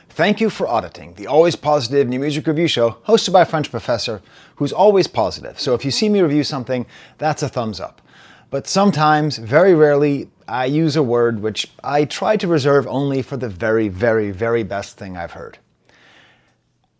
Thank you for auditing the always positive new music review show hosted by a French professor who's always positive. So if you see me review something, that's a thumbs up. But sometimes, very rarely, I use a word which I try to reserve only for the very, very, very best thing I've heard.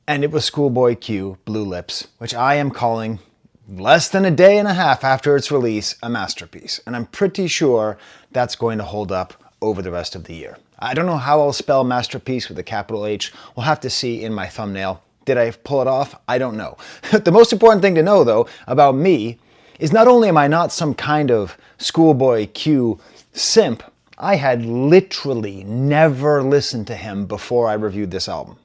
And it was ScHoolboy Q, Blue Lips, which I am calling, less than a day and a half after its release, a masterpiece. And I'm pretty sure that's going to hold up over the rest of the year. I don't know how I'll spell masterpiece with a capital H. We'll have to see in my thumbnail. Did I pull it off? I don't know. The most important thing to know, though, about me is not only am I not some kind of ScHoolboy Q simp, I had literally never listened to him before I reviewed this album.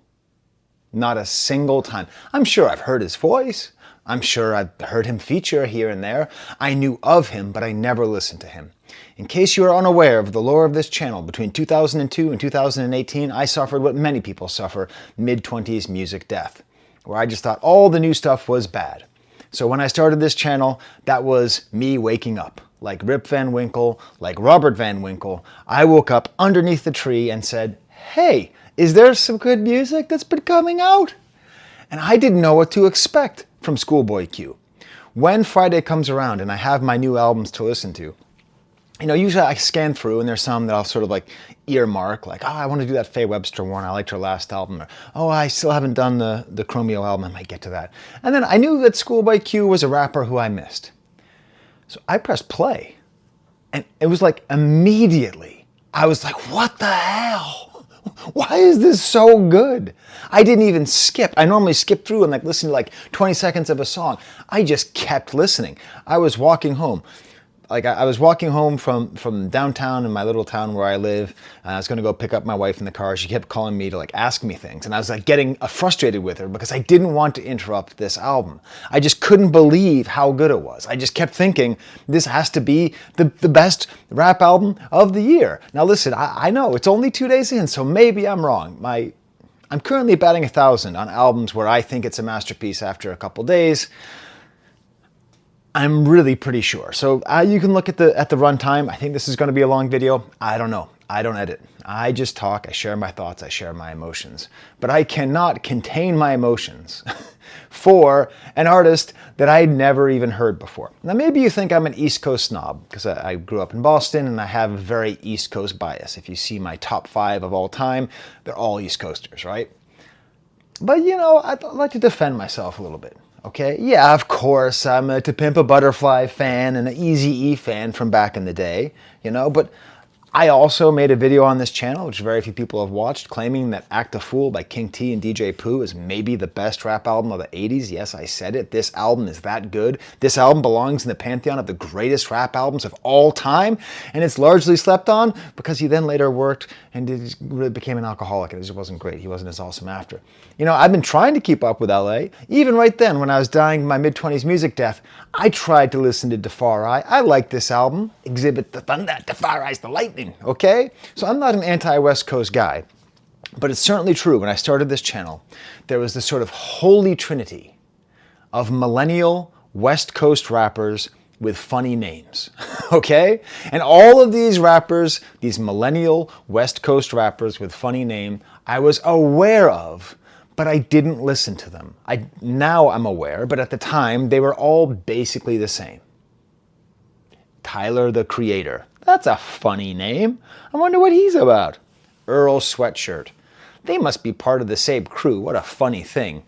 Not a single time. I'm sure I've heard his voice. I'm sure I've heard him feature here and there. I knew of him, but I never listened to him. In case you are unaware of the lore of this channel, between 2002 and 2018, I suffered what many people suffer, mid-20s music death, where I just thought all the new stuff was bad. So when I started this channel, that was me waking up. Like Rip Van Winkle, like Robert Van Winkle, I woke up underneath the tree and said, hey, is there some good music that's been coming out? And I didn't know what to expect from ScHoolboy Q. When Friday comes around and I have my new albums to listen to, usually I scan through and there's some that I'll sort of like earmark, like, oh, I want to do that Faye Webster one. I liked her last album. Or, oh, I still haven't done the Chromeo album. I might get to that. And then I knew that ScHoolboy Q was a rapper who I missed. So I pressed play and it was like immediately, I was like, what the hell? Why is this so good? I didn't even skip. I normally skip through and listen to 20 seconds of a song. I just kept listening. I was walking home. I was walking home from downtown in my little town where I live. I was going to go pick up my wife in the car. She kept calling me to ask me things. And I was getting frustrated with her because I didn't want to interrupt this album. I just couldn't believe how good it was. I just kept thinking this has to be the best rap album of the year. Now listen, I know it's only 2 days in, so maybe I'm wrong. I'm currently batting 1,000 on albums where I think it's a masterpiece after a couple days. I'm really pretty sure. So you can look at the runtime. I think this is going to be a long video. I don't know. I don't edit. I just talk. I share my thoughts. I share my emotions. But I cannot contain my emotions for an artist that I'd never even heard before. Now maybe you think I'm an East Coast snob because I grew up in Boston and I have a very East Coast bias. If you see my top 5 of all time, they're all East Coasters, right? But I'd like to defend myself a little bit. Okay, yeah, of course, I'm a To Pimp a Butterfly fan and an Eazy-E fan from back in the day, but I also made a video on this channel, which very few people have watched, claiming that Act a Fool by King T and DJ Pooh is maybe the best rap album of the 80s. Yes, I said it. This album is that good. This album belongs in the pantheon of the greatest rap albums of all time, and it's largely slept on because he then later worked and really became an alcoholic, and it just wasn't great. He wasn't as awesome after. I've been trying to keep up with LA. Even right then, when I was dying my mid-20s music death, I tried to listen to Defari. I like this album. Exhibit the Thunder, Defari's the Lightning, okay? So I'm not an anti-West Coast guy, but it's certainly true when I started this channel, there was this sort of holy trinity of millennial West Coast rappers with funny names, okay? And all of these rappers, these millennial West Coast rappers with funny name, I was aware of, but I didn't listen to them. Now I'm aware, but at the time, they were all basically the same. Tyler, the Creator. That's a funny name. I wonder what he's about. Earl Sweatshirt. They must be part of the same crew. What a funny thing.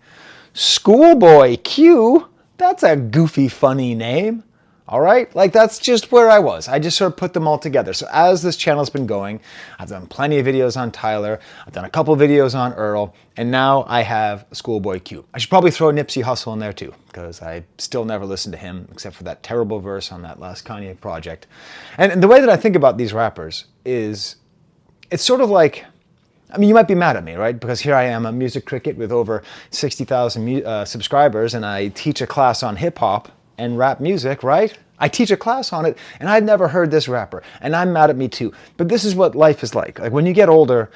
ScHoolboy Q. That's a goofy, funny name. All right? That's just where I was. I just sort of put them all together. So as this channel's been going, I've done plenty of videos on Tyler. I've done a couple videos on Earl. And now I have ScHoolboy Q. I should probably throw Nipsey Hussle in there too, because I still never listened to him except for that terrible verse on that last Kanye project. And the way that I think about these rappers is, it's sort of like, you might be mad at me, right? Because here I am, a music cricket with over 60,000 subscribers, and I teach a class on hip hop and rap music, right? I teach a class on it, and I'd never heard this rapper, and I'm mad at me too. But this is what life is like. When you get older,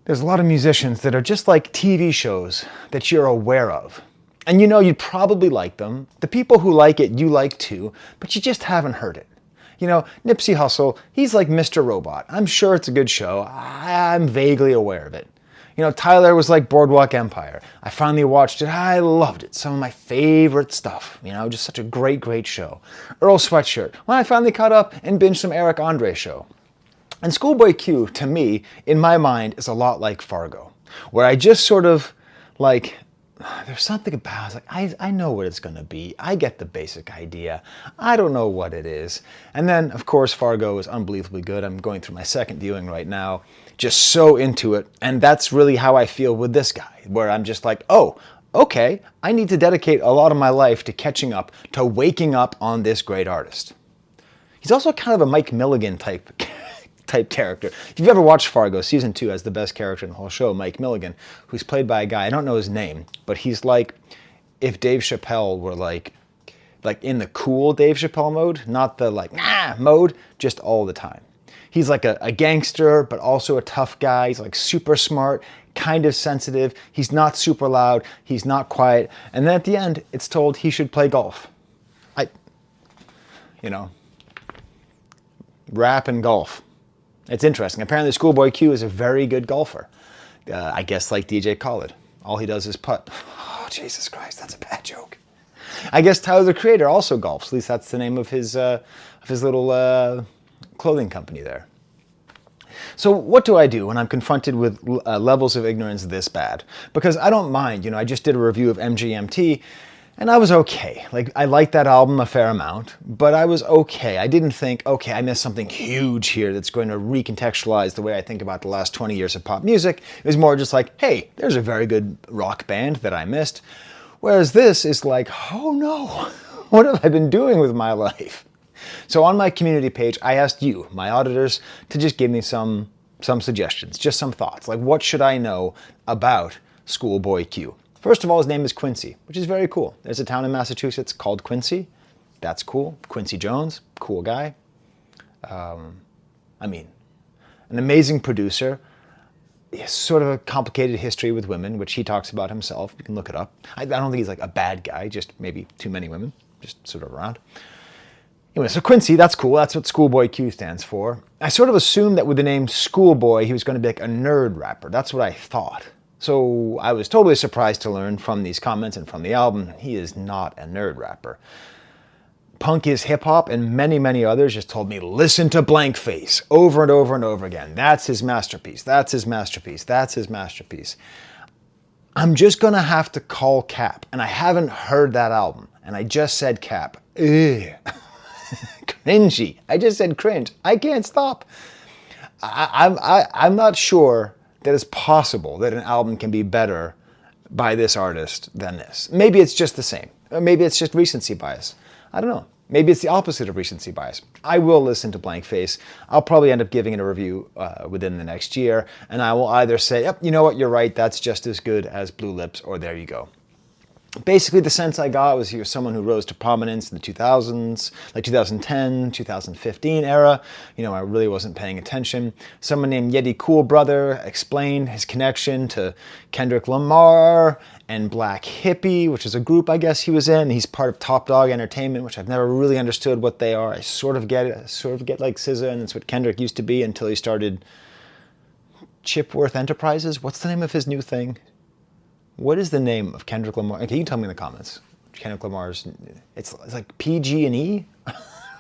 there's a lot of musicians that are just like TV shows that you're aware of. And you'd probably like them. The people who like it, you like too, but you just haven't heard it. Nipsey Hussle, he's like Mr. Robot. I'm sure it's a good show. I'm vaguely aware of it. Tyler was like Boardwalk Empire. I finally watched it. I loved it. Some of my favorite stuff. Just such a great, great show. Earl Sweatshirt. When I finally caught up and binged some Eric Andre show. And ScHoolboy Q, to me, in my mind, is a lot like Fargo, where I just sort of like, there's something about it. I know what it's going to be. I get the basic idea. I don't know what it is. And then, of course, Fargo is unbelievably good. I'm going through my second viewing right now. Just so into it. And that's really how I feel with this guy, where I'm just like, oh, okay, I need to dedicate a lot of my life to catching up, to waking up on this great artist. He's also kind of a Mike Milligan type character. If you've ever watched Fargo, season 2 has the best character in the whole show, Mike Milligan, who's played by a guy, I don't know his name, but he's like if Dave Chappelle were like in the cool Dave Chappelle mode, not the mode, just all the time. He's like a gangster, but also a tough guy. He's like super smart, kind of sensitive. He's not super loud. He's not quiet. And then at the end, it's told he should play golf. Rap and golf. It's interesting. Apparently ScHoolboy Q is a very good golfer. I guess like DJ Khaled. All he does is putt. Oh, Jesus Christ, that's a bad joke. I guess Tyler, the Creator, also golfs. At least that's the name of his little clothing company there. So what do I do when I'm confronted with levels of ignorance this bad? Because I don't mind. I just did a review of MGMT, and I was okay. I liked that album a fair amount, but I was okay. I didn't think, okay, I missed something huge here that's going to recontextualize the way I think about the last 20 years of pop music. It was more just like, hey, there's a very good rock band that I missed. Whereas this is like, oh no, what have I been doing with my life? So on my community page, I asked you, my auditors, to just give me some suggestions, just some thoughts. Like, what should I know about ScHoolboy Q? First of all, his name is Quincy, which is very cool. There's a town in Massachusetts called Quincy. That's cool. Quincy Jones, cool guy. An amazing producer. He has sort of a complicated history with women, which he talks about himself. You can look it up. I don't think he's like a bad guy, just maybe too many women, just sort of around. Anyway, so Quincy, that's cool. That's what ScHoolboy Q stands for. I sort of assumed that with the name Schoolboy, he was going to be like a nerd rapper. That's what I thought. So I was totally surprised to learn from these comments and from the album, he is not a nerd rapper. Punk is hip hop, and many, many others just told me, listen to Blank Face over and over and over again. That's his masterpiece. That's his masterpiece. That's his masterpiece. I'm just going to have to call cap, and I haven't heard that album, and I just said cap. Ugh. Cringy. I just said cringe. I can't stop. I'm not sure that it's possible that an album can be better by this artist than this. Maybe it's just the same. Or maybe it's just recency bias. I don't know. Maybe it's the opposite of recency bias. I will listen to Blank Face. I'll probably end up giving it a review within the next year, and I will either say, yep, you know what, you're right, that's just as good as Blue Lips, or there you go. Basically, the sense I got was he was someone who rose to prominence in the 2000s, like 2010, 2015 era. I really wasn't paying attention. Someone named Yeti Cool Brother explained his connection to Kendrick Lamar and Black Hippie, which is a group I guess he was in. He's part of Top Dog Entertainment, which I've never really understood what they are. I sort of get it. I sort of get like SZA, and that's what Kendrick used to be until he started Chipworth Enterprises. What's the name of his new thing? What is the name of Kendrick Lamar? Okay, you can tell me in the comments. Kendrick Lamar's, it's like PG&E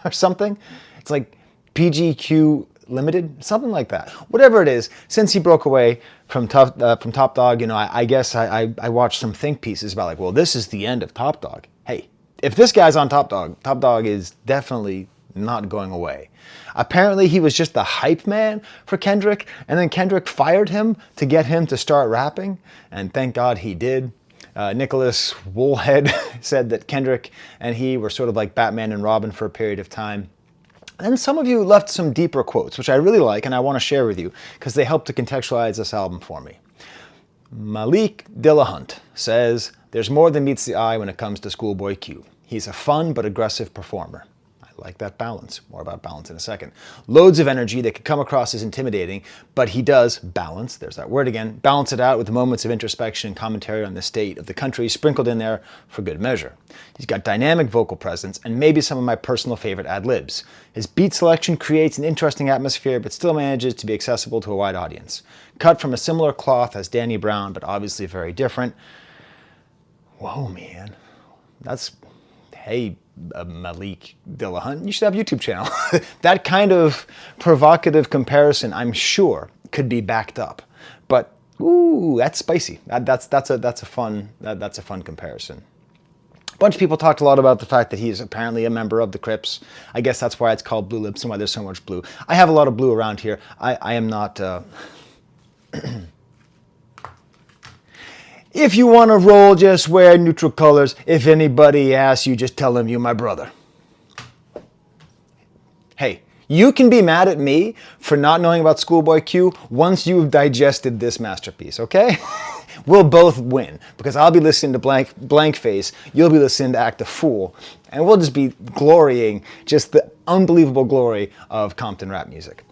or something. It's like PGQ Limited, something like that. Whatever it is, since he broke away from Top Dog, I guess I watched some think pieces about like, well, this is the end of Top Dog. Hey, if this guy's on Top Dog is definitely not going away. Apparently he was just the hype man for Kendrick, and then Kendrick fired him to get him to start rapping, and thank God he did. Nicholas Woolhead said that Kendrick and he were sort of like Batman and Robin for a period of time. And some of you left some deeper quotes, which I really like and I want to share with you because they help to contextualize this album for me. Malik Dillahunt says, there's more than meets the eye when it comes to ScHoolboy Q. He's a fun but aggressive performer. I like that balance. More about balance in a second. Loads of energy that could come across as intimidating, but he does balance, there's that word again, balance it out with moments of introspection and commentary on the state of the country sprinkled in there for good measure. He's got dynamic vocal presence and maybe some of my personal favorite ad-libs. His beat selection creates an interesting atmosphere, but still manages to be accessible to a wide audience. Cut from a similar cloth as Danny Brown, but obviously very different. Whoa, man. That's, hey, Malik Dillahunt, you should have a YouTube channel. That kind of provocative comparison, I'm sure, could be backed up. But, ooh, that's spicy. That's a fun comparison. A bunch of people talked a lot about the fact that he's apparently a member of the Crips. I guess that's why it's called Blue Lips and why there's so much blue. I have a lot of blue around here. I am not... If you want to roll, just wear neutral colors. If anybody asks you, just tell them you're my brother. Hey, you can be mad at me for not knowing about ScHoolboy Q once you've digested this masterpiece, okay? We'll both win, because I'll be listening to Blank Face, you'll be listening to Act a Fool, and we'll just be glorying, just the unbelievable glory of Compton rap music.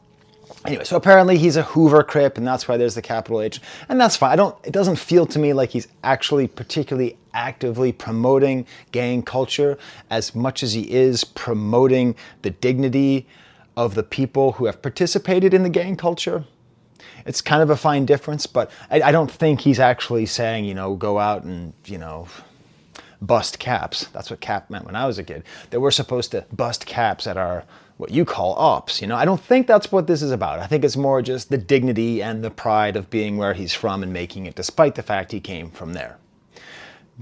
Anyway, so apparently he's a Hoover Crip, and that's why there's the capital H, and that's fine. It doesn't feel to me like he's actually particularly actively promoting gang culture as much as he is promoting the dignity of the people who have participated in the gang culture. It's kind of a fine difference, but I don't think he's actually saying, you know, go out and, you know, bust caps. That's what cap meant when I was a kid. That we're supposed to bust caps at our, what you call ops, you know? I don't think that's what this is about. I think it's more just the dignity and the pride of being where he's from and making it, despite the fact he came from there.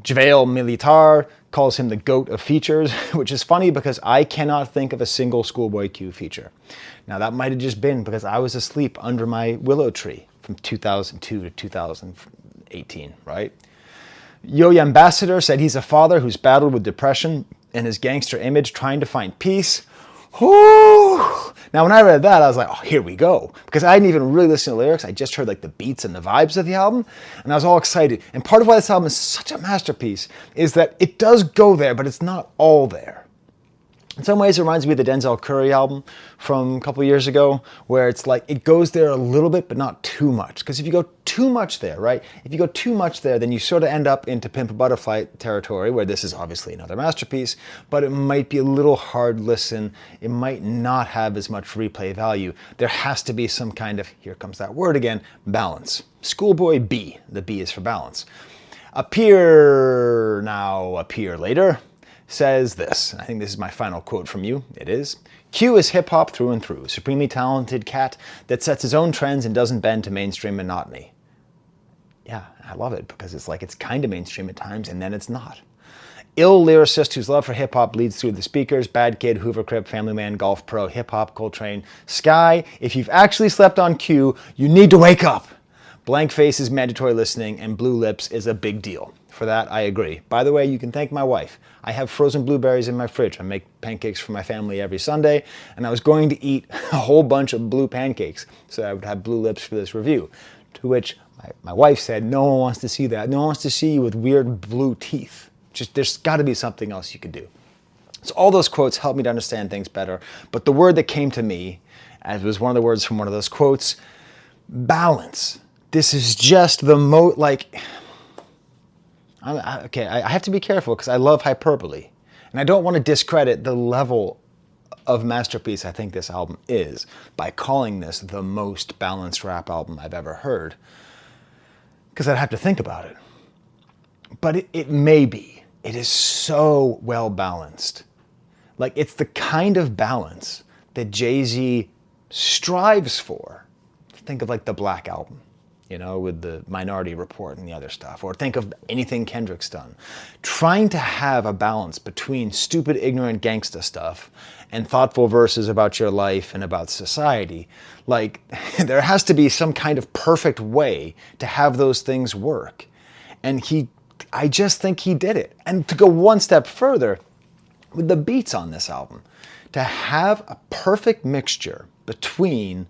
JaVale Militar calls him the GOAT of features, which is funny because I cannot think of a single ScHoolboy Q feature. Now that might have just been because I was asleep under my willow tree from 2002 to 2018, right? Yo Ambassador said he's a father who's battled with depression and his gangster image trying to find peace. Whoo! Now when I read that, I was like, oh, here we go. Because I hadn't even really listened to the lyrics. I just heard like the beats and the vibes of the album. And I was all excited. And part of why this album is such a masterpiece is that it does go there, but it's not all there. In some ways, it reminds me of the Denzel Curry album from a couple years ago, where it's like, it goes there a little bit, but not too much. Because if you go too much there, right? If you go too much there, then you sort of end up into Pimp a Butterfly territory, where this is obviously another masterpiece, but it might be a little hard listen. It might not have as much replay value. There has to be some kind of, here comes that word again, balance. ScHoolboy B, the B is for balance. Appear now, appear later, says this. I think this is my final quote from you. It is. Q is hip-hop through and through. Supremely talented cat that sets his own trends and doesn't bend to mainstream monotony. Yeah, I love it because it's like it's kind of mainstream at times and then it's not. Ill lyricist whose love for hip-hop bleeds through the speakers. Bad kid, Hoover Crip, family man, golf pro, hip-hop, Coltrane. Sky, if you've actually slept on Q, you need to wake up. Blank Face is mandatory listening and Blue Lips is a big deal. For that, I agree. By the way, you can thank my wife. I have frozen blueberries in my fridge. I make pancakes for my family every Sunday, and I was going to eat a whole bunch of blue pancakes so I would have Blue Lips for this review. To which my wife said, no one wants to see that. No one wants to see you with weird blue teeth. Just, there's got to be something else you could do. So all those quotes helped me to understand things better, but the word that came to me, as was one of the words from one of those quotes, balance. This is just the okay, I have to be careful because I love hyperbole. And I don't want to discredit the level of masterpiece I think this album is by calling this the most balanced rap album I've ever heard. Because I'd have to think about it. But it may be. It is so well balanced. Like, it's the kind of balance that Jay-Z strives for. Think of like the Black Album, you know, with the Minority Report and the other stuff. Or think of anything Kendrick's done. Trying to have a balance between stupid, ignorant gangsta stuff and thoughtful verses about your life and about society. Like, there has to be some kind of perfect way to have those things work. And I just think he did it. And to go one step further, with the beats on this album, to have a perfect mixture between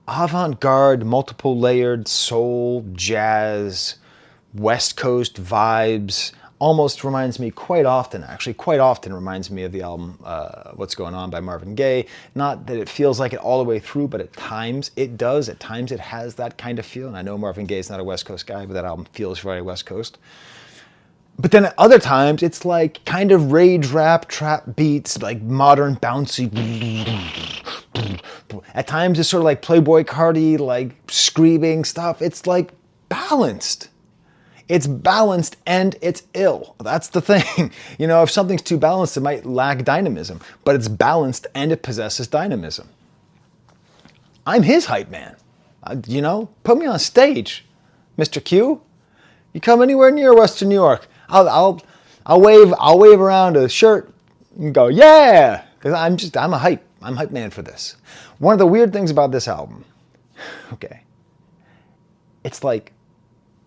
avant-garde, multiple layered soul, jazz, West Coast vibes, almost reminds me quite often reminds me of the album What's Going On by Marvin Gaye. Not that it feels like it all the way through, but at times it does. At times it has that kind of feel. And I know Marvin Gaye is not a West Coast guy, but that album feels very West Coast. But then at other times, it's like kind of rage rap, trap beats, like modern bouncy. At times it's sort of like Playboy Cardi, like screaming stuff. It's like balanced. It's balanced and it's ill. That's the thing. You know, if something's too balanced, it might lack dynamism. But it's balanced and it possesses dynamism. I'm his hype man. You know, put me on stage, Mr. Q. You come anywhere near Western New York, I'll wave around a shirt and go, yeah, because I'm hype man for this. One of the weird things about this album, okay, it's like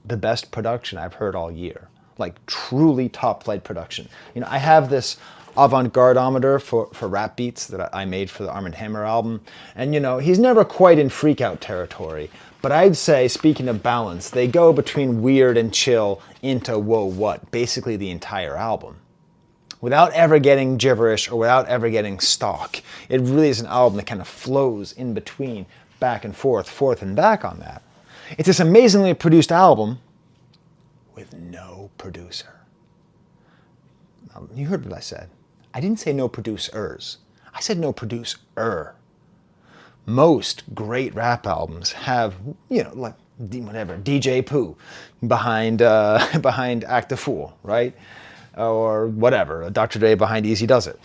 the best production I've heard all year, like truly top flight production. You know, I have this avant-garde-ometer for rap beats that I made for the Arm & Hammer album, and you know, he's never quite in freak out territory. But I'd say, speaking of balance, they go between weird and chill into whoa what, basically the entire album. Without ever getting gibberish or without ever getting stock. It really is an album that kind of flows in between, back and forth and back on that. It's this amazingly produced album with no producer. Now, you heard what I said. I didn't say no producers. I said no producer. Most great rap albums have, you know, like whatever, DJ Pooh behind Act the Fool, right? Or whatever, Dr. Dre behind Easy Does It.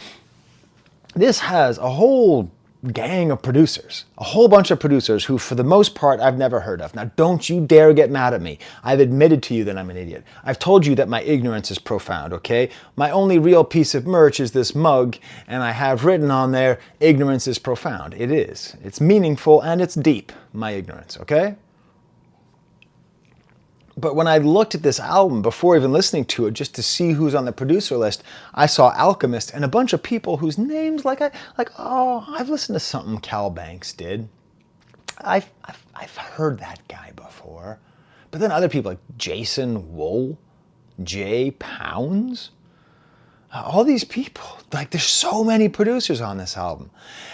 This has a whole gang of producers, a whole bunch of producers who, for the most part, I've never heard of. Now, don't you dare get mad at me. I've admitted to you that I'm an idiot. I've told you that my ignorance is profound, okay? My only real piece of merch is this mug, and I have written on there, ignorance is profound. It is. It's meaningful and it's deep, my ignorance, okay? But when I looked at this album before even listening to it, just to see who's on the producer list, I saw Alchemist and a bunch of people whose names, I've listened to something Cal Banks did. I've heard that guy before. But then other people like Jason Wool, Jay Pounds, all these people, like there's so many producers on this album.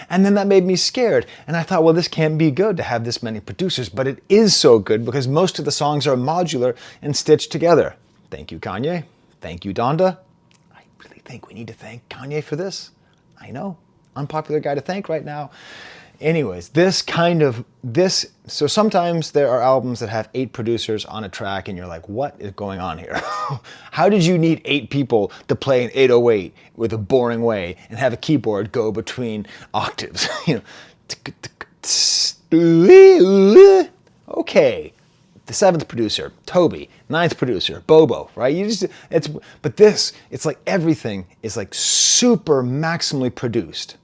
And then that made me scared. And I thought, well, this can't be good to have this many producers, but it is so good because most of the songs are modular and stitched together. Thank you, Kanye. Thank you, Donda. I really think we need to thank Kanye for this. I know, unpopular guy to thank right now. Anyways, so sometimes there are albums that have 8 producers on a track and you're like, what is going on here? How did you need 8 people to play an 808 with a boring way and have a keyboard go between octaves? You know, okay. The 7th producer, Toby. 9th producer, Bobo, right? But it's like everything is like super maximally produced.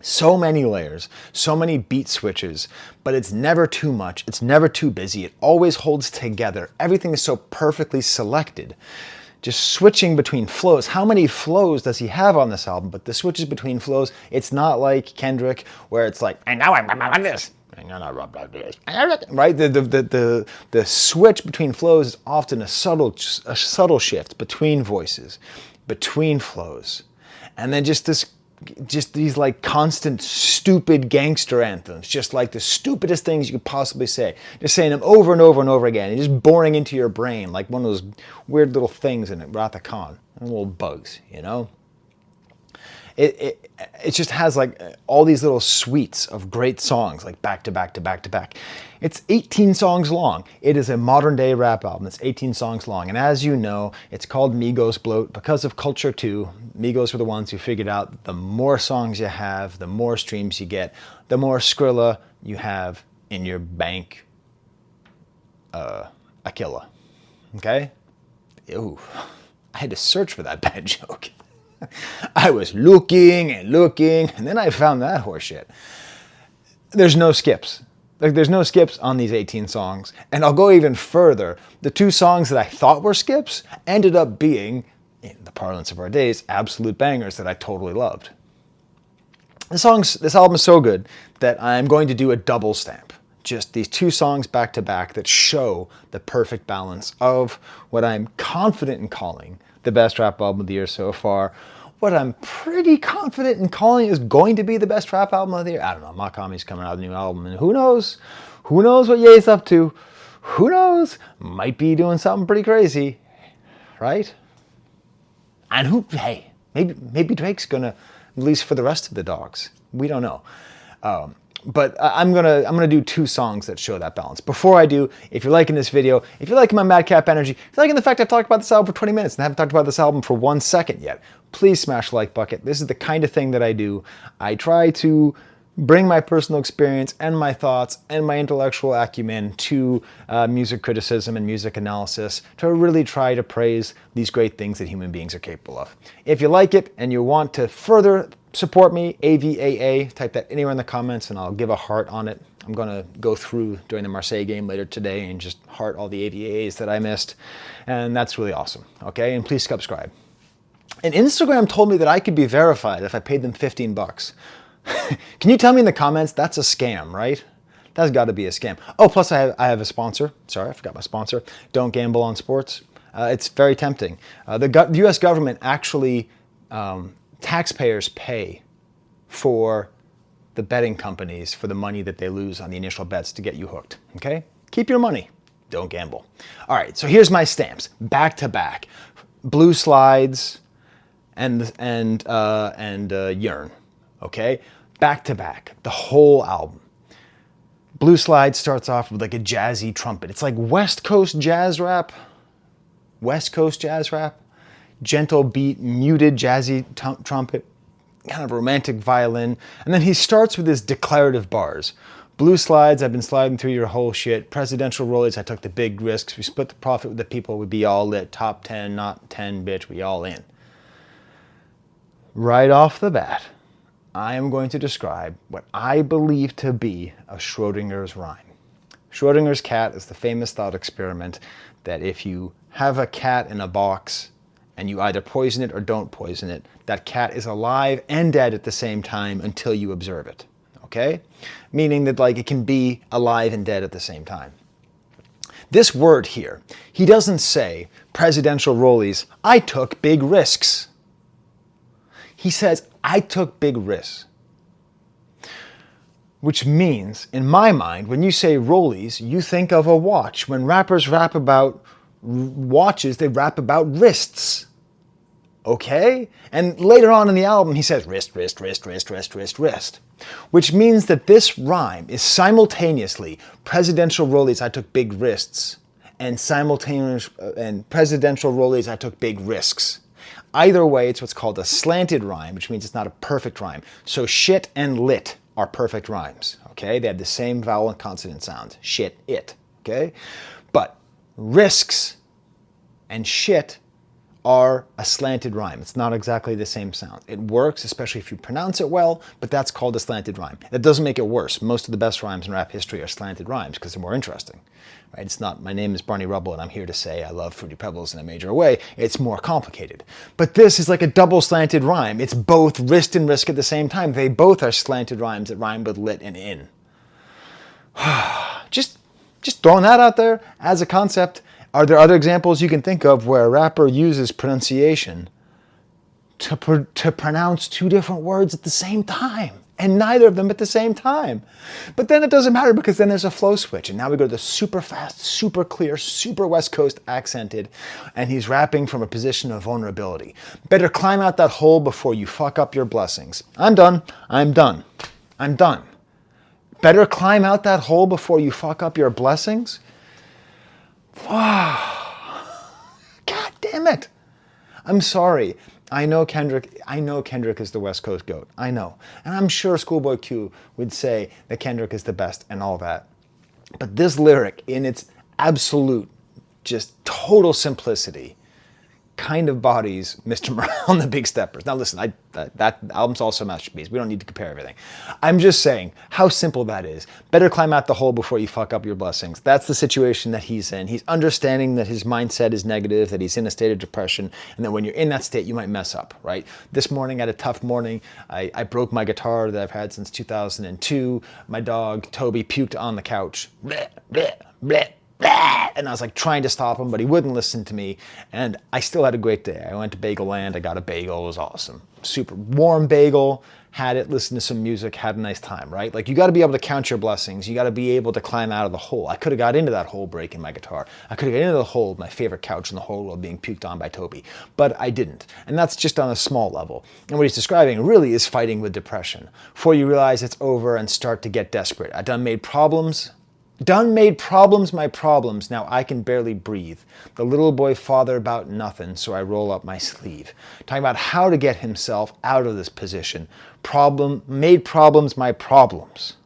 So many layers, so many beat switches, but it's never too much, it's never too busy, it always holds together. Everything is so perfectly selected. Just switching between flows. How many flows does he have on this album? But the switches between flows, it's not like Kendrick, where it's like, and now I'm like this. Right? The switch between flows is often a subtle shift between voices, between flows. And then just these like constant stupid gangster anthems, just like the stupidest things you could possibly say. Just saying them over and over and over again, and just boring into your brain like one of those weird little things in it, Wrath of Khan, little bugs, you know? It just has like all these little suites of great songs, like back to back to back to back. It's 18 songs long. It is a modern day rap album. It's 18 songs long. And as you know, it's called Migos Bloat because of Culture 2. Migos were the ones who figured out the more songs you have, the more streams you get, the more Skrilla you have in your bank, Aquila. Okay? Ooh, I had to search for that bad joke. I was looking, and then I found that horseshit. There's no skips. Like, there's no skips on these 18 songs. And I'll go even further. The 2 songs that I thought were skips ended up being, in the parlance of our days, absolute bangers that I totally loved. This album is so good that I'm going to do a double stamp. just these two songs back to back that show the perfect balance of what I'm confident in calling the best rap album of the year so far, what I'm pretty confident in calling is going to be the best rap album of the year. I don't know, Makami's coming out with a new album, and who knows what Ye's up to, who knows, might be doing something pretty crazy, right? And hey, maybe Drake's gonna release for the rest of the dogs, we don't know. But I'm gonna do two songs that show that balance. Before I do, if you're liking this video, if you're liking my madcap energy, if you're liking the fact I've talked about this album for 20 minutes and I haven't talked about this album for 1 second yet, please smash the like bucket. This is the kind of thing that I do. I try to bring my personal experience and my thoughts and my intellectual acumen to music criticism and music analysis to really try to praise these great things that human beings are capable of. If you like it and you want to further support me, AVAA, type that anywhere in the comments and I'll give a heart on it. I'm going to go through during the Marseille game later today and just heart all the AVAs that I missed. And that's really awesome. Okay, and please subscribe. And Instagram told me that I could be verified if I paid them 15 bucks. Can you tell me in the comments that's a scam, right? That's got to be a scam. Oh, plus I have a sponsor. Sorry, I forgot my sponsor. Don't gamble on sports. It's very tempting. The U.S. government actually, taxpayers pay for the betting companies for the money that they lose on the initial bets to get you hooked. Okay? Keep your money. Don't gamble. All right, so here's my stamps. Back to back. Blue Slides and Yearn. Okay? Back to back. The whole album. Blue Slide starts off with like a jazzy trumpet. It's like West Coast jazz rap. West Coast jazz rap. Gentle beat, muted jazzy trumpet, kind of romantic violin. And then he starts with his declarative bars. Blue Slides, I've been sliding through your whole shit. Presidential rollies, I took the big risks. We split the profit with the people, we'd be all lit. Top 10, not 10, bitch, we all in. Right off the bat, I am going to describe what I believe to be a Schrodinger's rhyme. Schrodinger's cat is the famous thought experiment that if you have a cat in a box and you either poison it or don't poison it, that cat is alive and dead at the same time until you observe it, okay? Meaning that like it can be alive and dead at the same time. This word here, he doesn't say presidential rollies, I took big risks. He says, I took big risks. Which means, in my mind, when you say rollies, you think of a watch. When rappers rap about watches, they rap about wrists. Okay? And later on in the album, he says wrist, wrist, wrist, wrist, wrist, wrist, wrist. Which means that this rhyme is simultaneously presidential rollies, I took big wrists, and simultaneous and presidential rollies, I took big risks. Either way, it's what's called a slanted rhyme, which means it's not a perfect rhyme. So shit and lit are perfect rhymes, okay? They have the same vowel and consonant sounds. Shit, it, okay? But risks and shit are a slanted rhyme. It's not exactly the same sound. It works, especially if you pronounce it well, but that's called a slanted rhyme. That doesn't make it worse. Most of the best rhymes in rap history are slanted rhymes because they're more interesting. Right? It's not, my name is Barney Rubble and I'm here to say I love Fruity Pebbles in a major way. It's more complicated. But this is like a double slanted rhyme. It's both wrist and risk at the same time. They both are slanted rhymes that rhyme with lit and in. Just throwing that out there as a concept. Are there other examples you can think of where a rapper uses pronunciation to pronounce two different words at the same time? And neither of them at the same time. But then it doesn't matter because then there's a flow switch. And now we go to the super fast, super clear, super West Coast accented. And he's rapping from a position of vulnerability. Better climb out that hole before you fuck up your blessings. I'm done. I'm done. I'm done. Better climb out that hole before you fuck up your blessings? God damn it. I'm sorry. I know Kendrick is the West Coast GOAT. I know. And I'm sure ScHoolboy Q would say that Kendrick is the best and all that. But this lyric, in its absolute, just total simplicity, kind of bodies Mr. Morale and the Big Steppers. Now listen, that album's also a masterpiece. We don't need to compare everything. I'm just saying how simple that is. Better climb out the hole before you fuck up your blessings. That's the situation that he's in. He's understanding that his mindset is negative, that he's in a state of depression, and that when you're in that state, you might mess up, right? This morning, I had a tough morning. I broke my guitar that I've had since 2002. My dog, Toby, puked on the couch. Bleh, bleh, bleh. And I was like trying to stop him, but he wouldn't listen to me. And I still had a great day. I went to Bagel Land. I got a bagel. It was awesome. Super warm bagel. Had it, listened to some music, had a nice time, right? Like you got to be able to count your blessings. You got to be able to climb out of the hole. I could have got into that hole breaking my guitar. I could have got into the hole, my favorite couch in the whole world being puked on by Toby, but I didn't. And that's just on a small level. And what he's describing really is fighting with depression. Before you realize it's over and start to get desperate. I done made problems my problems, now I can barely breathe. The little boy father about nothing, so I roll up my sleeve. Talking about how to get himself out of this position. Made problems my problems.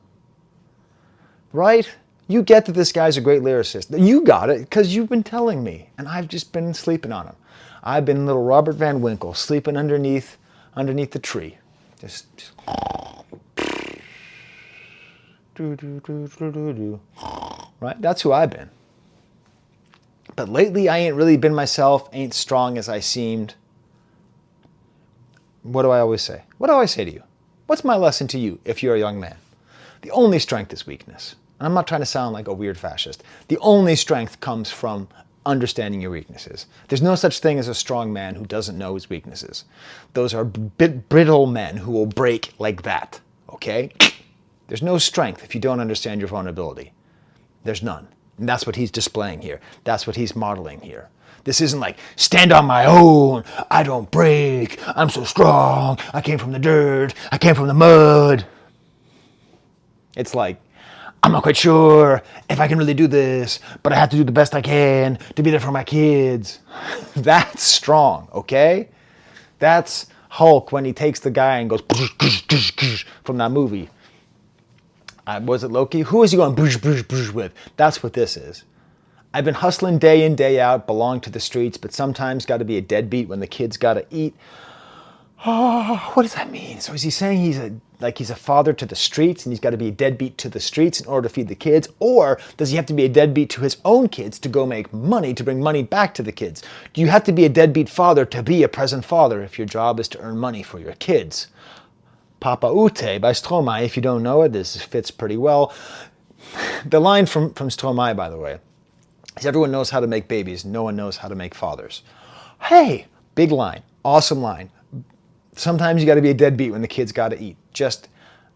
Right? You get that this guy's a great lyricist. You got it, because you've been telling me, and I've just been sleeping on him. I've been little Robert Van Winkle, sleeping underneath the tree. Just right? That's who I've been. But lately, I ain't really been myself, ain't strong as I seemed. What do I always say? What do I say to you? What's my lesson to you if you're a young man? The only strength is weakness. And I'm not trying to sound like a weird fascist. The only strength comes from understanding your weaknesses. There's no such thing as a strong man who doesn't know his weaknesses. Those are brittle men who will break like that, okay? There's no strength if you don't understand your vulnerability. There's none. And that's what he's displaying here. That's what he's modeling here. This isn't like, stand on my own, I don't break, I'm so strong, I came from the dirt, I came from the mud. It's like, I'm not quite sure if I can really do this, but I have to do the best I can to be there for my kids. That's strong, okay? That's Hulk when he takes the guy and goes from that movie. Was it Loki? Who is he going with? That's what this is. I've been hustling day in, day out, belong to the streets, but sometimes got to be a deadbeat when the kids got to eat. Oh, what does that mean? So is he saying he's a father to the streets and he's got to be a deadbeat to the streets in order to feed the kids? Or does he have to be a deadbeat to his own kids to go make money, to bring money back to the kids? Do you have to be a deadbeat father to be a present father if your job is to earn money for your kids? Papa Ute by Stromae, if you don't know it, this fits pretty well. The line from Stromae, by the way, is everyone knows how to make babies, no one knows how to make fathers. Hey, big line, awesome line. Sometimes you got to be a deadbeat when the kids got to eat. Just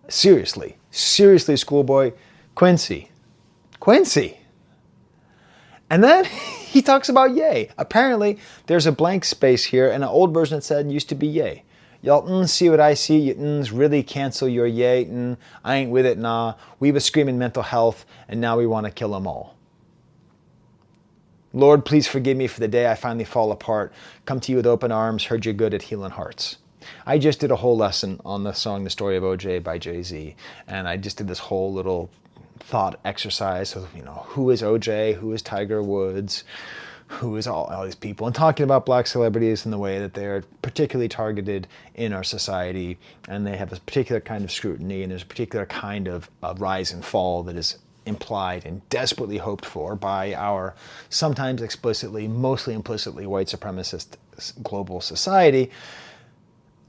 seriously, schoolboy, Quincy. And then he talks about yay. Apparently, there's a blank space here, and an old version that said used to be yay. Y'all see what I see, you really cancel your yay, I ain't with it, nah. We was screaming mental health, and now we want to kill them all. Lord, please forgive me for the day I finally fall apart. Come to you with open arms, heard you're good at healing hearts. I just did a whole lesson on the song The Story of OJ by Jay-Z, and I just did this whole little thought exercise of, who is OJ, who is Tiger Woods, who is all these people, and talking about black celebrities in the way that they're particularly targeted in our society, and they have a particular kind of scrutiny, and there's a particular kind of rise and fall that is implied and desperately hoped for by our sometimes explicitly, mostly implicitly white supremacist global society.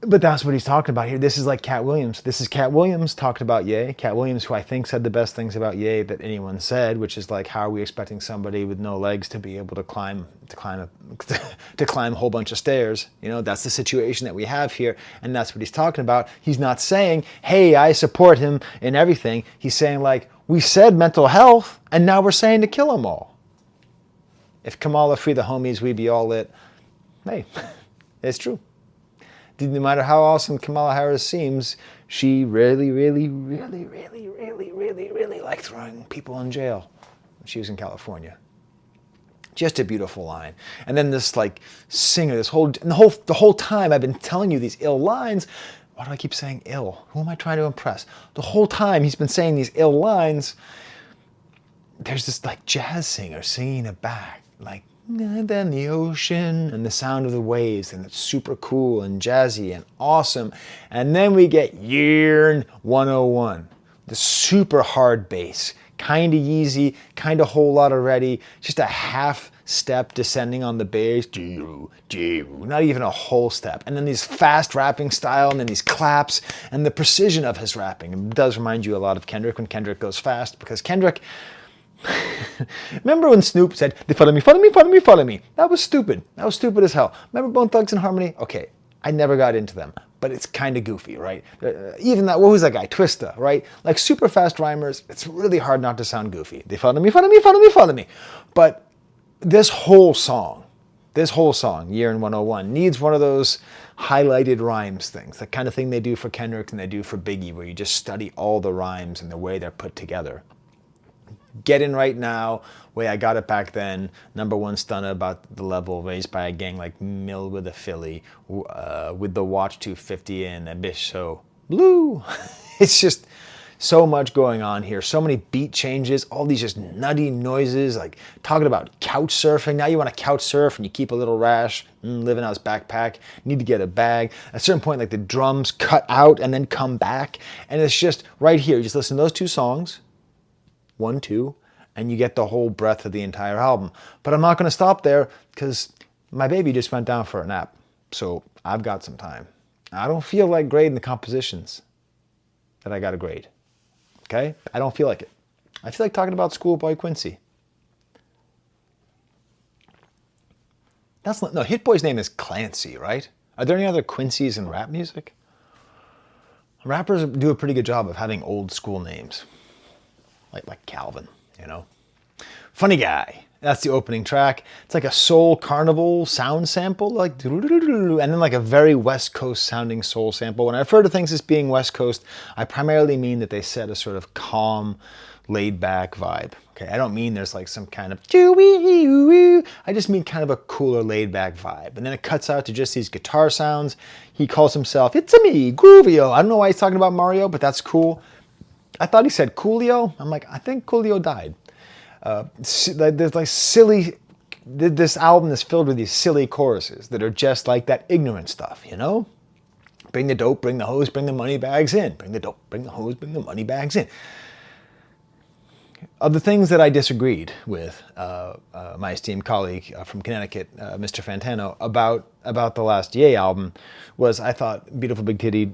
But that's what he's talking about here. This is like Cat Williams. This is Cat Williams talked about Ye. Cat Williams, who I think said the best things about Ye that anyone said, which is like, how are we expecting somebody with no legs to be able to climb a whole bunch of stairs? That's the situation that we have here, and that's what he's talking about. He's not saying, hey, I support him in everything. He's saying, like, we said mental health, and now we're saying to kill them all. If Kamala free the homies, we'd be all lit. Hey, it's true. No matter how awesome Kamala Harris seems, she really liked throwing people in jail when she was in California. Just a beautiful line. And then this singer, the whole time I've been telling you these ill lines. Why do I keep saying ill? Who am I trying to impress? The whole time he's been saying these ill lines, there's this jazz singer singing it back. And then the ocean and the sound of the waves, and it's super cool and jazzy and awesome. And then we get Year 101, the super hard bass, kind of easy, kind of whole lot already, just a half step descending on the bass, not even a whole step. And then these fast rapping style, and then these claps, and the precision of his rapping. It does remind you a lot of Kendrick when Kendrick goes fast, because Kendrick, remember when Snoop said, "They follow me, follow me, follow me, follow me"? That was stupid. That was stupid as hell. Remember Bone Thugs and Harmony? Okay, I never got into them, but it's kind of goofy, right? Even that, what was that guy? Twista, right? Like super fast rhymers, it's really hard not to sound goofy. They follow me, follow me, follow me, follow me. But this whole song, Year in 101, needs one of those highlighted rhymes things, the kind of thing they do for Kendrick and they do for Biggie, where you just study all the rhymes and the way they're put together. Get In Right Now, Way I Got It Back Then, number one stunner about the level raised by a gang like Mill with a Philly, with the Watch 250 and a Bish So Blue. It's just so much going on here, so many beat changes, all these just nutty noises, like talking about couch surfing. Now you want to couch surf and you keep a little rash, living out his backpack, need to get a bag. At a certain point, like the drums cut out and then come back, and it's just right here. You just listen to those two songs, 1, 2, and you get the whole breadth of the entire album. But I'm not going to stop there because my baby just went down for a nap. So I've got some time. I don't feel like grading the compositions that I got to grade. Okay? I don't feel like it. I feel like talking about ScHoolboy Quincy. No, Hit Boy's name is Clancy, right? Are there any other Quincy's in rap music? Rappers do a pretty good job of having old school names. Like Calvin, you know. Funny Guy. That's the opening track. It's like a soul carnival sound sample, like and then like a very West Coast sounding soul sample. When I refer to things as being West Coast, I primarily mean that they set a sort of calm, laid back vibe. Okay, I don't mean there's like some kind of I just mean kind of a cooler, laid back vibe. And then it cuts out to just these guitar sounds. He calls himself, "It's a me, Groovio." I don't know why he's talking about Mario, but that's cool. I thought he said Coolio. I'm like, I think Coolio died. There's like silly, this album is filled with these silly choruses that are just like that ignorant stuff, you know? Bring the dope, bring the hose, bring the money bags in. Bring the dope, bring the hose, bring the money bags in. Of the things that I disagreed with my esteemed colleague from Connecticut, Mr. Fantano, about the last Ye album was, I thought beautiful big titty,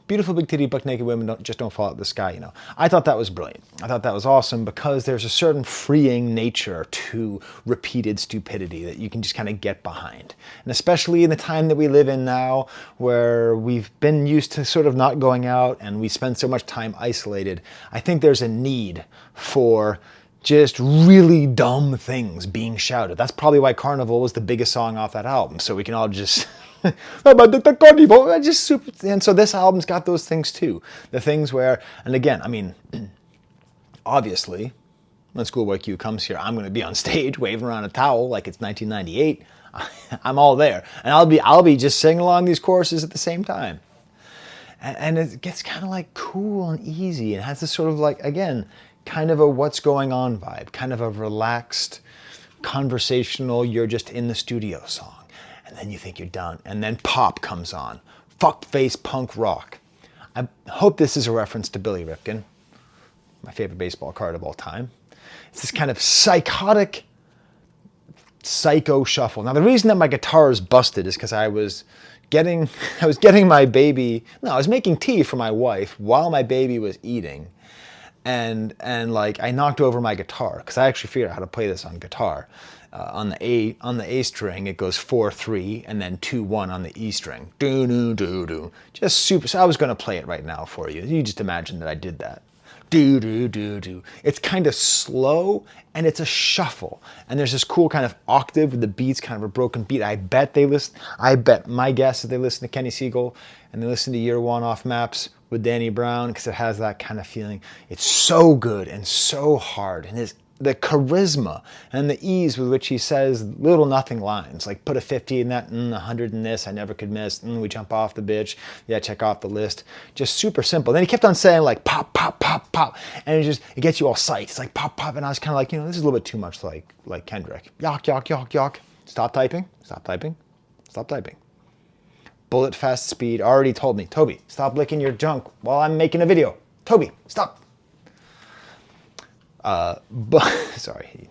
beautiful big titty buck naked women don't fall out of the sky, you know. I thought that was brilliant. I thought that was awesome because there's a certain freeing nature to repeated stupidity that you can just kind of get behind. And especially in the time that we live in now, where we've been used to sort of not going out and we spend so much time isolated, I think there's a need for just really dumb things being shouted. That's probably why Carnival was the biggest song off that album, so we can all just just super. And so this album's got those things too. The things where, and again, I mean, obviously, when ScHoolboy Q comes here, I'm going to be on stage waving around a towel like it's 1998. I'm all there, and I'll be just singing along these choruses at the same time. And it gets kind of like cool and easy, and has this sort of like, again, kind of a what's going on vibe, kind of a relaxed, conversational, you're just in the studio song. And then you think you're done. And then pop comes on. Fuckface punk rock. I hope this is a reference to Billy Ripken, my favorite baseball card of all time. It's this kind of psychotic, psycho shuffle. Now the reason that my guitar is busted is because I was getting my baby, I was making tea for my wife while my baby was eating. And like I knocked over my guitar because I actually figured out how to play this on guitar. On the A string, it goes 4-3 and then 2-1 on the E string. Do do do do. Just super. So I was going to play it right now for you. You just imagine that I did that. Do do do do. It's kind of slow and it's a shuffle. And there's this cool kind of octave with the beats, kind of a broken beat. I bet my guess is they listen to Kenny Siegel and they listen to Year One Off Maps with Danny Brown because it has that kind of feeling. It's so good and so hard and is the charisma and the ease with which he says little nothing lines, like put a 50 in that, 100 in this, I never could miss, we jump off the bitch, yeah, check off the list. Just super simple. Then he kept on saying like pop, pop, pop, pop, and it gets you all psyched. It's like pop, pop, and I was kind of like, this is a little bit too much like Kendrick. Yok, yok, yok, yok. Stop typing, stop typing, stop typing. Bullet fast speed already told me, Toby, stop licking your junk while I'm making a video. Toby, stop. But sorry,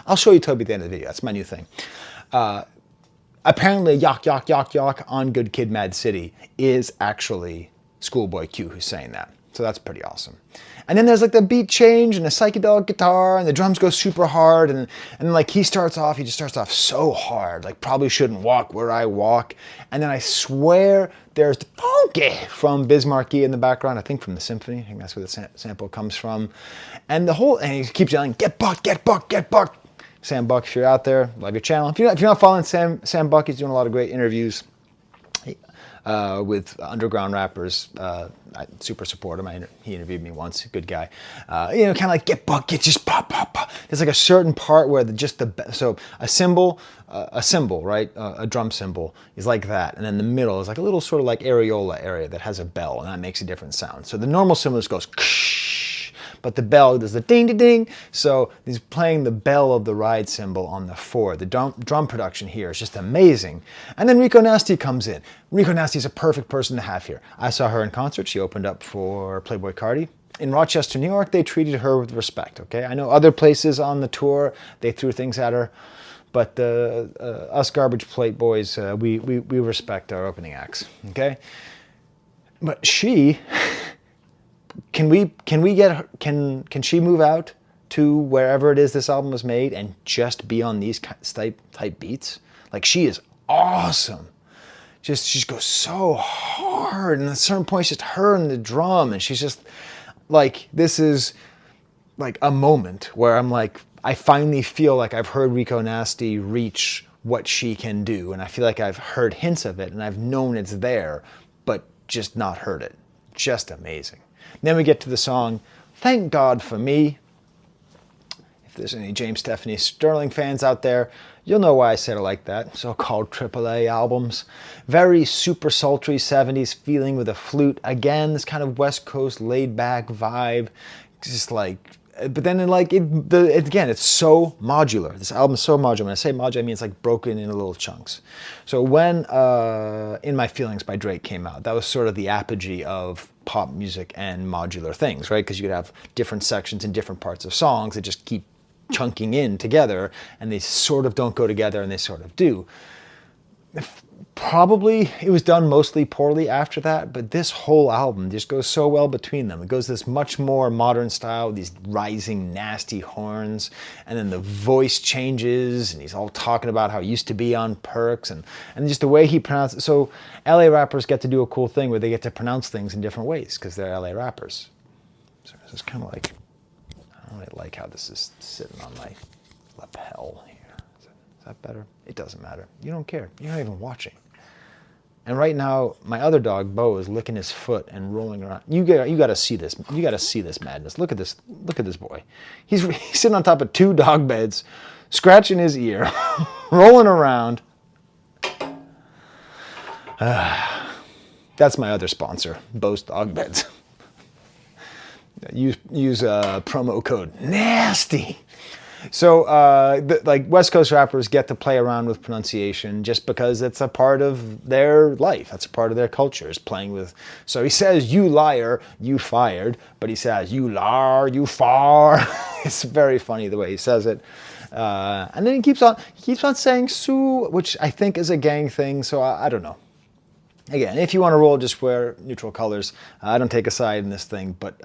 I'll show you Toby at the end of the video. That's my new thing. Apparently, Yok, Yok, Yok, Yok on Good Kid, Mad City is actually ScHoolboy Q who's saying that. So that's pretty awesome. And then there's like the beat change and the psychedelic guitar and the drums go super hard. And like he just starts off so hard, like probably shouldn't walk where I walk. And then I swear there's the funky from Bismarcky in the background, I think from the symphony. I think that's where the sample comes from. And and he keeps yelling, get bucked, get bucked, get bucked. Sam Buck, if you're out there, love your channel. If you're not following Sam Buck, he's doing a lot of great interviews with underground rappers. I super support him. He interviewed me once. Good guy. Kind of like get buck, get just pop, pop, pop. There's like a certain part where so a cymbal, right? A drum cymbal is like that, and then the middle is like a little sort of like areola area that has a bell, and that makes a different sound. So the normal cymbal just goes, but the bell does the ding, ding, ding. So he's playing the bell of the ride cymbal on the 4. The drum production here is just amazing. And then Rico Nasty comes in. Rico Nasty is a perfect person to have here. I saw her in concert. She opened up for Playboi Carti. In Rochester, New York, they treated her with respect, okay? I know other places on the tour, they threw things at her. But us Garbage Plate boys, we respect our opening acts, okay? But she... Can she move out to wherever it is this album was made and just be on these type beats? Like, she is awesome. She just goes so hard, and at a certain point, it's just her and the drum, and she's just like, this is like a moment where I'm like, I finally feel like I've heard Rico Nasty reach what she can do, and I feel like I've heard hints of it, and I've known it's there, but just not heard it. Just amazing. Then we get to the song, Thank God for Me. If there's any James Stephanie Sterling fans out there, you'll know why I said it like that. So-called AAA albums. Very super sultry 70s feeling with a flute. Again, this kind of West Coast laid-back vibe. Just like, but then again, it's so modular. This album is so modular. When I say modular, I mean it's like broken into little chunks. So when In My Feelings by Drake came out, that was sort of the apogee of pop music and modular things, right? Because you could have different sections in different parts of songs that just keep chunking in together, and they sort of don't go together, and they sort of do. Probably it was done mostly poorly after that, but this whole album just goes so well between them. It goes this much more modern style, these rising nasty horns, and then the voice changes, and he's all talking about how he used to be on perks, and just the way he pronounces. So LA rappers get to do a cool thing where they get to pronounce things in different ways because they're LA rappers. So it's kind of like, I don't really like how this is sitting on my lapel here. Is that better? It doesn't matter. You don't care. You're not even watching. And right now, my other dog, Bo, is licking his foot and rolling around. You got to see this. You got to see this madness. Look at this. Look at this boy. He's sitting on top of 2 dog beds, scratching his ear, rolling around. That's my other sponsor, Bo's Dog Beds. Use promo code NASTY. So, like West Coast rappers get to play around with pronunciation just because it's a part of their life. That's a part of their culture, is playing with. So he says, you liar, you fired, but he says, you lar, you far. It's very funny the way he says it. And then he keeps on saying Sue, which I think is a gang thing. So I don't know. Again, if you want to roll, just wear neutral colors. I don't take a side in this thing, but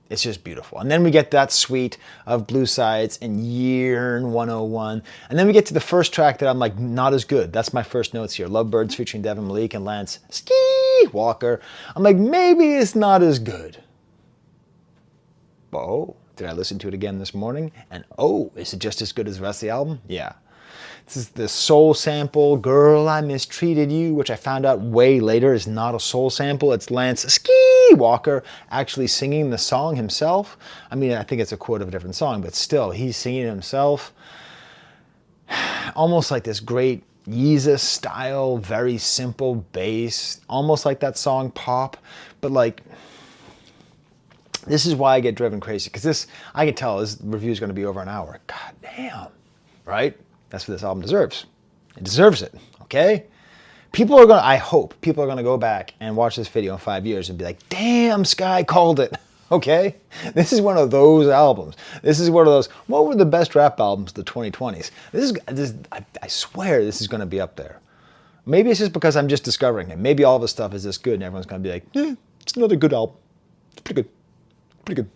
it's just beautiful. And then we get that suite of Blue Sides and Year 101. And then we get to the first track that I'm like, not as good. That's my first notes here. Lovebirds featuring Devin Malik and Lance Ski Walker. I'm like, maybe it's not as good. Oh, did I listen to it again this morning? And oh, is it just as good as the rest of the album? Yeah. This is the soul sample, Girl, I Mistreated You, which I found out way later is not a soul sample. It's Lance Ski Ski Walker actually singing the song himself. I mean, I think it's a quote of a different song, but still, he's singing it himself. Almost like this great Yeezus style, very simple bass, almost like that song Pop, but like, this is why I get driven crazy, because this, I can tell this review is going to be over an hour. God damn, right? That's what this album deserves. It deserves it, okay? People are going to, I hope, people are going to go back and watch this video in 5 years and be like, damn, Sky called it, okay? This is one of those albums. This is one of those, what were the best rap albums of the 2020s? I swear this is going to be up there. Maybe it's just because I'm just discovering it. Maybe all this stuff is this good and everyone's going to be like, it's another good album. It's pretty good. Pretty good.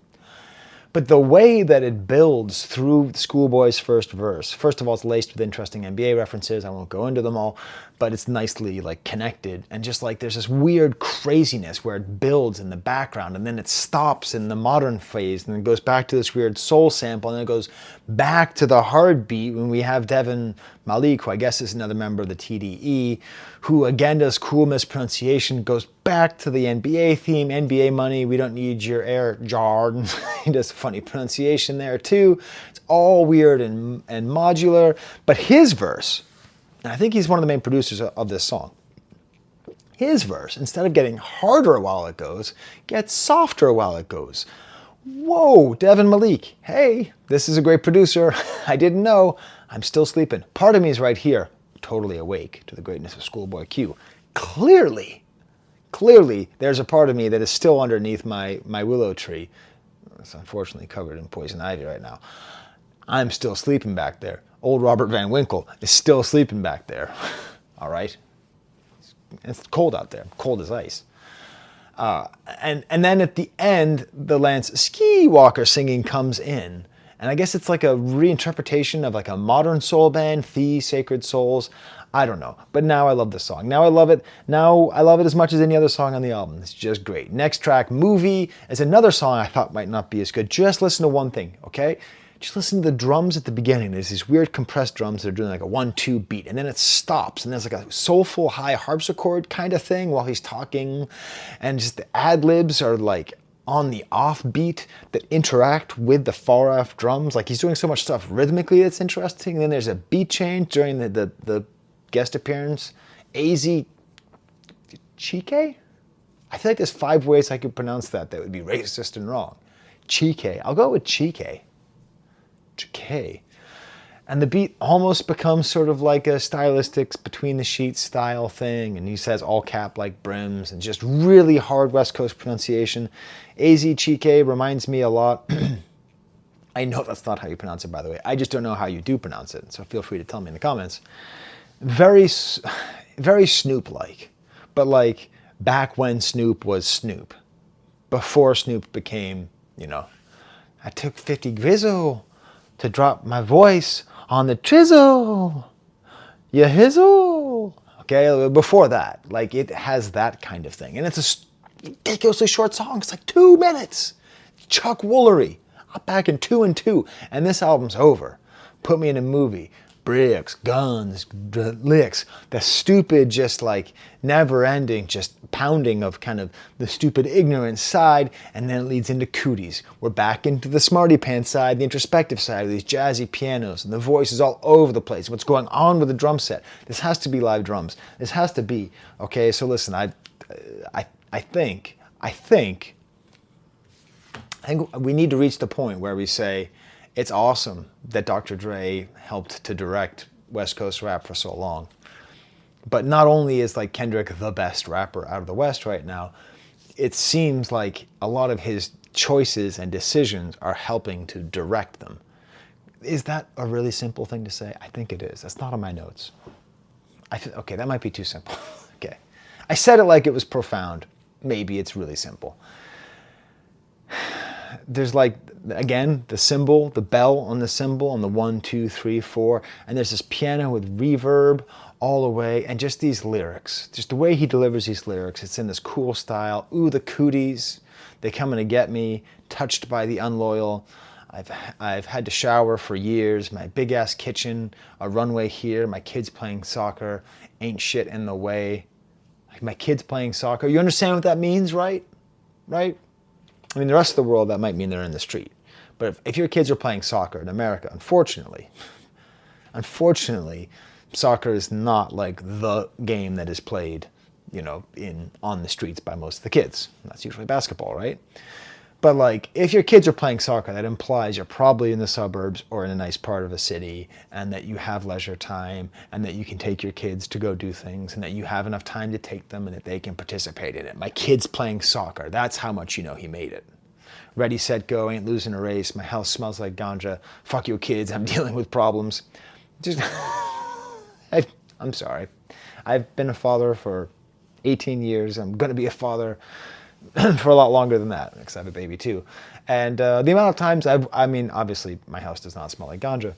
But the way that it builds through ScHoolboy's first verse, first of all, it's laced with interesting NBA references. I won't go into them all, but it's nicely like connected. And just like there's this weird craziness where it builds in the background and then it stops in the modern phase and then goes back to this weird soul sample and then it goes back to the hard beat when we have Devin Malik, who I guess is another member of the TDE, who again does cool mispronunciation, goes back to the NBA theme, NBA money, we don't need your air Jordan. He does funny pronunciation there too. It's all weird and modular, but his verse, and I think he's one of the main producers of this song, his verse, instead of getting harder while it goes, gets softer while it goes. Whoa, Devin Malik, hey, this is a great producer. I didn't know. I'm still sleeping. Part of me is right here, totally awake to the greatness of ScHoolboy Q. Clearly, there's a part of me that is still underneath my willow tree. It's unfortunately covered in poison ivy right now. I'm still sleeping back there. Old Robert Van Winkle is still sleeping back there. All right? It's cold out there, cold as ice. And then at the end, the Lance Ski Walker singing comes in. And I guess it's like a reinterpretation of like a modern soul band, The Sacred Souls. I don't know. But now I love this song. Now I love it. Now I love it as much as any other song on the album. It's just great. Next track, Movie, is another song I thought might not be as good. Just listen to one thing, okay? Just listen to the drums at the beginning. There's these weird compressed drums that are doing like a 1-2 beat, and then it stops, and there's like a soulful high harpsichord kind of thing while he's talking, and just the ad-libs are like on the off beat that interact with the far off drums. Like he's doing so much stuff rhythmically that's interesting. And then there's a beat change during the guest appearance. AZ Chike? I feel like there's 5 ways I could pronounce that would be racist and wrong. Chike. I'll go with Chike. Chike. And the beat almost becomes sort of like a stylistics between the sheets style thing. And he says all cap like brims and just really hard West Coast pronunciation. AZ Chike reminds me a lot. I know that's not how you pronounce it, by the way. I just don't know how you do pronounce it. So feel free to tell me in the comments. Very Snoop-like. But like back when Snoop was Snoop. Before Snoop became, you know, I took 50 grizzle to drop my voice on the trizzle, ya hizzle. Okay, before that, like it has that kind of thing. And it's a ridiculously short song. It's like 2 minutes. Chuck Woolery. I'm back in 2 and 2. And this album's over. Put me in a movie. Bricks, guns, licks, the stupid, just like never-ending, just pounding of kind of the stupid ignorant side, and then it leads into cooties. We're back into the smarty pants side, the introspective side of these jazzy pianos, and the voice is all over the place. What's going on with the drum set? This has to be live drums. This has to be, okay, so listen, I think we need to reach the point where we say, it's awesome that Dr. Dre helped to direct West Coast rap for so long. But not only is like Kendrick the best rapper out of the West right now, it seems like a lot of his choices and decisions are helping to direct them. Is that a really simple thing to say? I think it is. That's not on my notes. Okay, that might be too simple. Okay. I said it like it was profound. Maybe it's really simple. There's like, again, the cymbal, the bell on the cymbal on the 1, 2, 3, 4, and there's this piano with reverb all the way, and just these lyrics, just the way he delivers these lyrics, it's in this cool style. Ooh, the cooties, they coming to get me, touched by the unloyal. I've had to shower for years, my big ass kitchen, a runway here, my kids playing soccer, ain't shit in the way. Like my kids playing soccer, you understand what that means, right? right? I mean, the rest of the world, that might mean they're in the street. But if your kids are playing soccer in America, unfortunately, soccer is not like the game that is played, on the streets by most of the kids. That's usually basketball, right? But like, if your kids are playing soccer, that implies you're probably in the suburbs or in a nice part of a city, and that you have leisure time, and that you can take your kids to go do things, and that you have enough time to take them, and that they can participate in it. My kid's playing soccer. That's how much you know he made it. Ready, set, go, ain't losing a race. My house smells like ganja. Fuck your kids, I'm dealing with problems. Just, I'm sorry. I've been a father for 18 years. I'm going to be a father for a lot longer than that, because I have a baby too. And the amount of times obviously my house does not smell like ganja.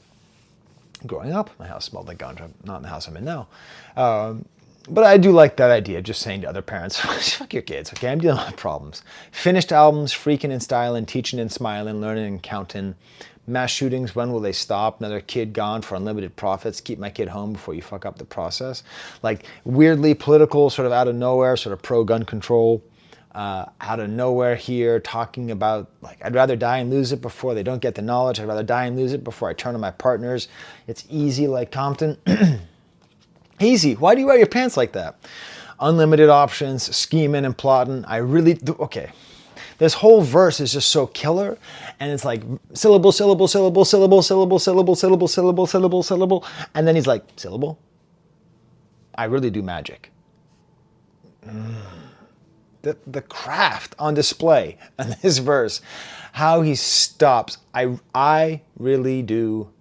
Growing up, my house smelled like ganja, not in the house I'm in now. But I do like that idea of just saying to other parents, fuck your kids, okay? I'm dealing with problems. Finished albums, freaking and styling, teaching and smiling, learning and counting. Mass shootings, when will they stop? Another kid gone for unlimited profits. Keep my kid home before you fuck up the process. Like, weirdly political, sort of out of nowhere, sort of pro-gun control. Out of nowhere here, talking about, like, I'd rather die and lose it before they don't get the knowledge. I'd rather die and lose it before I turn on my partners. It's easy like Compton. Easy. Why do you wear your pants like that? Unlimited options, scheming and plotting. Okay. This whole verse is just so killer, and it's like syllable, syllable, syllable, syllable, syllable, syllable, syllable, syllable, syllable, syllable, and then he's like, syllable? I really do magic. The craft on display in this verse, how he stops. I really do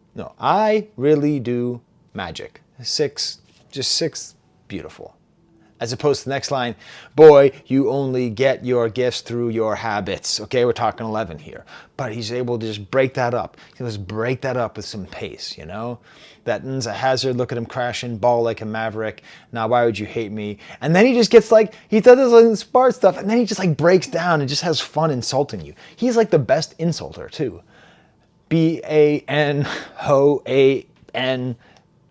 magic. Six, beautiful. As opposed to the next line, boy, you only get your gifts through your habits. Okay, we're talking 11 here. But he's able to just break that up. He just break that up with some pace, That's a hazard, look at him crashing, ball like a maverick. Now, why would you hate me? And then he just gets like, he does this like smart stuff, and then he just like breaks down and just has fun insulting you. He's like the best insulter, too. B-A-N, ho-A-N,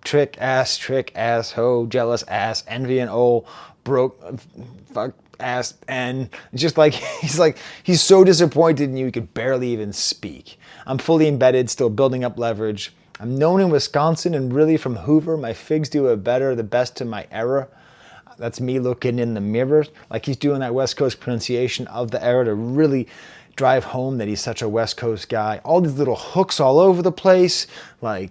trick ass, ho, jealous ass, envy and oh, broke, fuck ass, and just like, he's so disappointed in you, he could barely even speak. I'm fully embedded, still building up leverage. I'm known in Wisconsin and really from Hoover. My figs do it better, the best in my era. That's me looking in the mirror, like he's doing that West Coast pronunciation of the era to really drive home that he's such a West Coast guy. All these little hooks all over the place, like,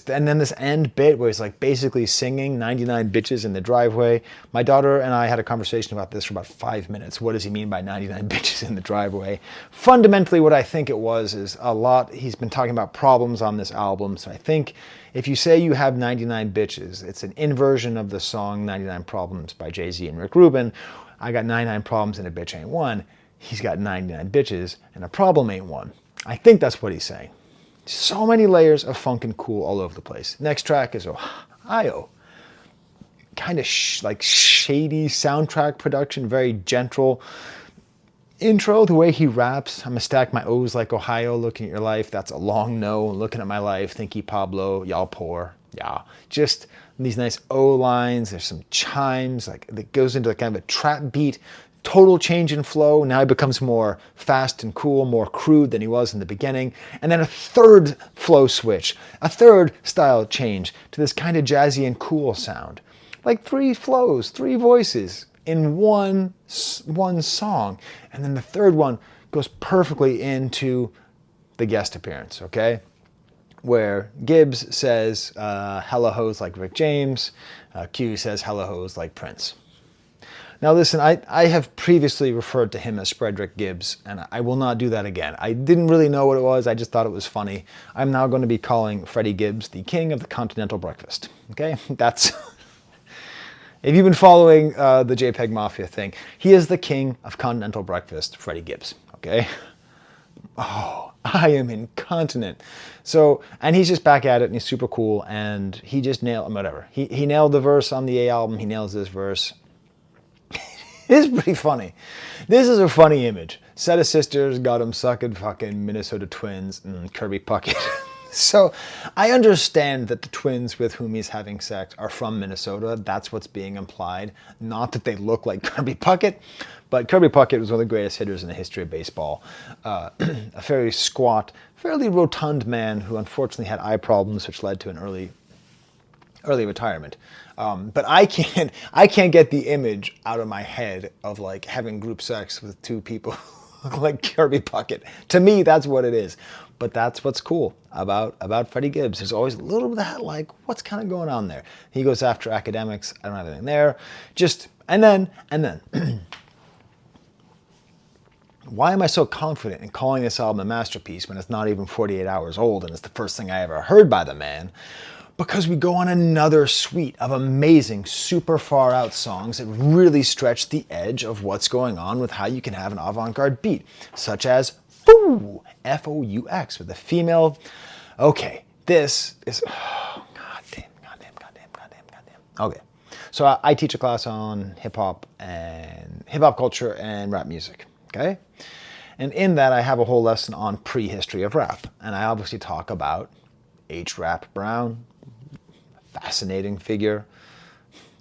and then this end bit where he's like basically singing 99 bitches in the driveway. My daughter and I had a conversation about this for about 5 minutes. What does he mean by 99 bitches in the driveway? Fundamentally, what I think it was is he's been talking about problems on this album. So I think if you say you have 99 bitches, it's an inversion of the song 99 Problems by Jay-Z and Rick Rubin. I got 99 problems and a bitch ain't one. He's got 99 bitches and a problem ain't one. I think that's what he's saying. So many layers of funk and cool all over the place. Next track is Ohio. Kind of like shady soundtrack production, very gentle. Intro, the way he raps, I'm gonna stack my O's like Ohio, looking at your life, that's a long no, looking at my life, thinky Pablo, y'all poor, yeah. Just these nice O lines, there's some chimes, like it goes into kind of a trap beat, total change in flow. Now he becomes more fast and cool, more crude than he was in the beginning. And then a third flow switch, a third style change to this kind of jazzy and cool sound. Like 3 flows, 3 voices in one song. And then the third one goes perfectly into the guest appearance, okay? Where Gibbs says, hella hoes like Rick James. Q says, hella hoes like Prince. Now listen, I have previously referred to him as Frederick Gibbs, and I will not do that again. I didn't really know what it was, I just thought it was funny. I'm now going to be calling Freddie Gibbs the king of the continental breakfast, okay? That's, if you've been following the JPEG Mafia thing, he is the king of continental breakfast, Freddie Gibbs, okay? Oh, I am incontinent. So, and he's just back at it, and he's super cool, and he just nailed, whatever. He nailed the verse on the A album, he nails this verse. It's pretty funny. This is a funny image. Set of sisters got him sucking fucking Minnesota Twins and Kirby Puckett. So I understand that the twins with whom he's having sex are from Minnesota. That's what's being implied. Not that they look like Kirby Puckett, but Kirby Puckett was one of the greatest hitters in the history of baseball. A very squat, fairly rotund man who unfortunately had eye problems, which led to an early retirement. But I can't get the image out of my head of like having group sex with two people who look like Kirby Puckett. To me, that's what it is. But that's what's cool about Freddie Gibbs. There's always a little bit of that, like, what's kind of going on there? He goes after academics. I don't have anything there. And then, why am I so confident in calling this album a masterpiece when it's not even 48 hours old and it's the first thing I ever heard by the man? Because we go on another suite of amazing, super far out songs that really stretch the edge of what's going on with how you can have an avant-garde beat, such as Foo, F-O-U-X, with a female. Okay, this is, oh, goddamn. Okay, so I teach a class on hip-hop culture and rap music, okay? And in that, I have a whole lesson on prehistory of rap. And I obviously talk about H. Rap Brown, fascinating figure,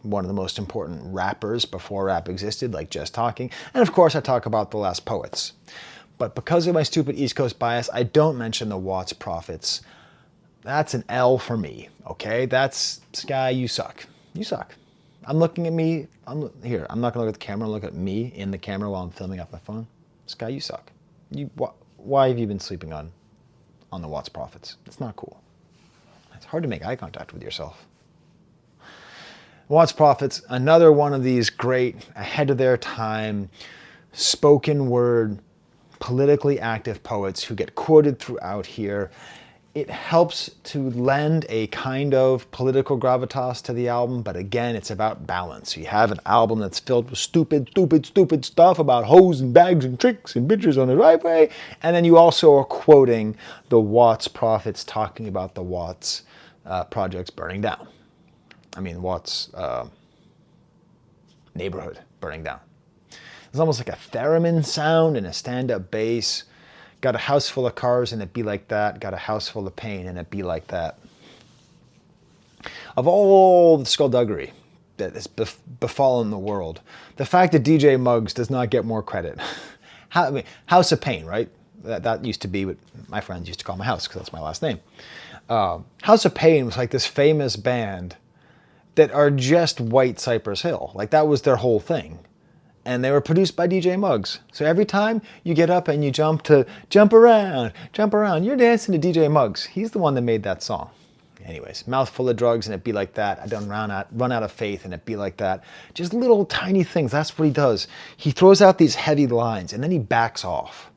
one of the most important rappers before rap existed, like Just Talking. And of course, I talk about the Last Poets. But because of my stupid East Coast bias, I don't mention the Watts Prophets. That's an L for me, okay? That's, Sky, you suck. You suck. I'm looking at me. I'm not going to look at the camera. Look at me in the camera while I'm filming off my phone. Sky, you suck. Why have you been sleeping on the Watts Prophets? It's not cool. It's hard to make eye contact with yourself. Watts Prophets, another one of these great, ahead of their time, spoken word, politically active poets who get quoted throughout here. It helps to lend a kind of political gravitas to the album, but again, it's about balance. You have an album that's filled with stupid stuff about hoes and bags and tricks and bitches on the driveway, and then you also are quoting the Watts Prophets talking about the Watts projects burning down. I mean, Watts neighborhood burning down. It's almost like a theremin sound and a stand-up bass. Got a house full of cars and it be like that. Got a house full of pain and it be like that. Of all the skullduggery that has befallen the world, the fact that DJ Muggs does not get more credit. House of Pain, right? That used to be what my friends used to call my house because that's my last name. House of Pain was like this famous band that are just white Cypress Hill. Like that was their whole thing. And they were produced by DJ Muggs. So every time you get up and you jump around, you're dancing to DJ Muggs. He's the one that made that song. Anyways, mouthful of drugs and it be like that. I don't run out of faith and it be like that. Just little tiny things. That's what he does. He throws out these heavy lines and then he backs off.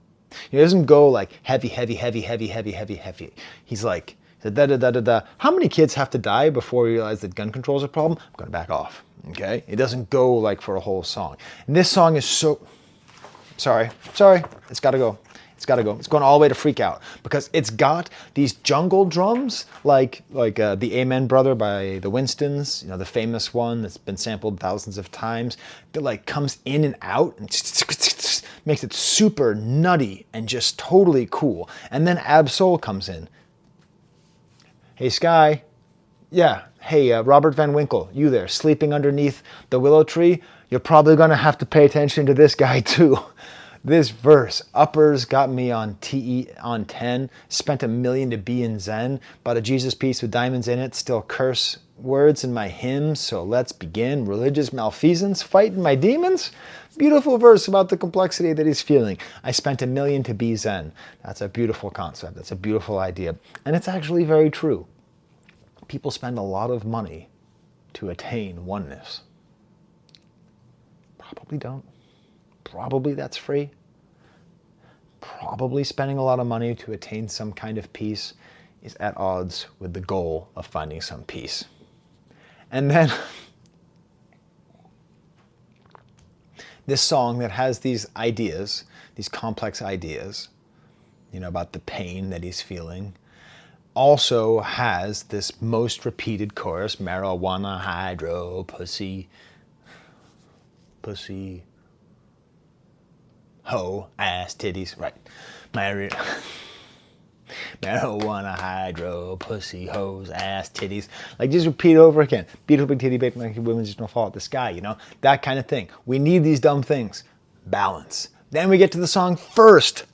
He doesn't go like heavy. He's like, da-da-da-da-da. How many kids have to die before you realize that gun control is a problem? I'm going to back off. Okay? It doesn't go like for a whole song. And this song is so... Sorry. It's got to go. It's going all the way to Freak Out because it's got these jungle drums like the Amen Brother by the Winstons, you know, the famous one that's been sampled thousands of times, that like comes in and out and makes it super nutty and just totally cool. And then Ab Soul comes in. Hey, Sky. Yeah. Hey, Robert Van Winkle, you there, sleeping underneath the willow tree? You're probably going to have to pay attention to this guy too. This verse, uppers got me on TE on 10, spent $1 million to be in Zen, bought a Jesus piece with diamonds in it, still curse words in my hymns, so let's begin. Religious malfeasance, fighting my demons? Beautiful verse about the complexity that he's feeling. I spent $1 million to be Zen. That's a beautiful concept. That's a beautiful idea. And it's actually very true. People spend a lot of money to attain oneness. Probably don't. Probably that's free. Probably spending a lot of money to attain some kind of peace is at odds with the goal of finding some peace. And then this song that has these ideas, these complex ideas, you know, about the pain that he's feeling, also has this most repeated chorus, marijuana, hydro, pussy, hoe, ass, titties, right. Marijuana, hydro, pussy, hose, ass, titties. Like, just repeat it over again. Beautiful big titty, big monkey, women just don't fall out the sky, you know? That kind of thing. We need these dumb things. Balance. Then we get to the song first.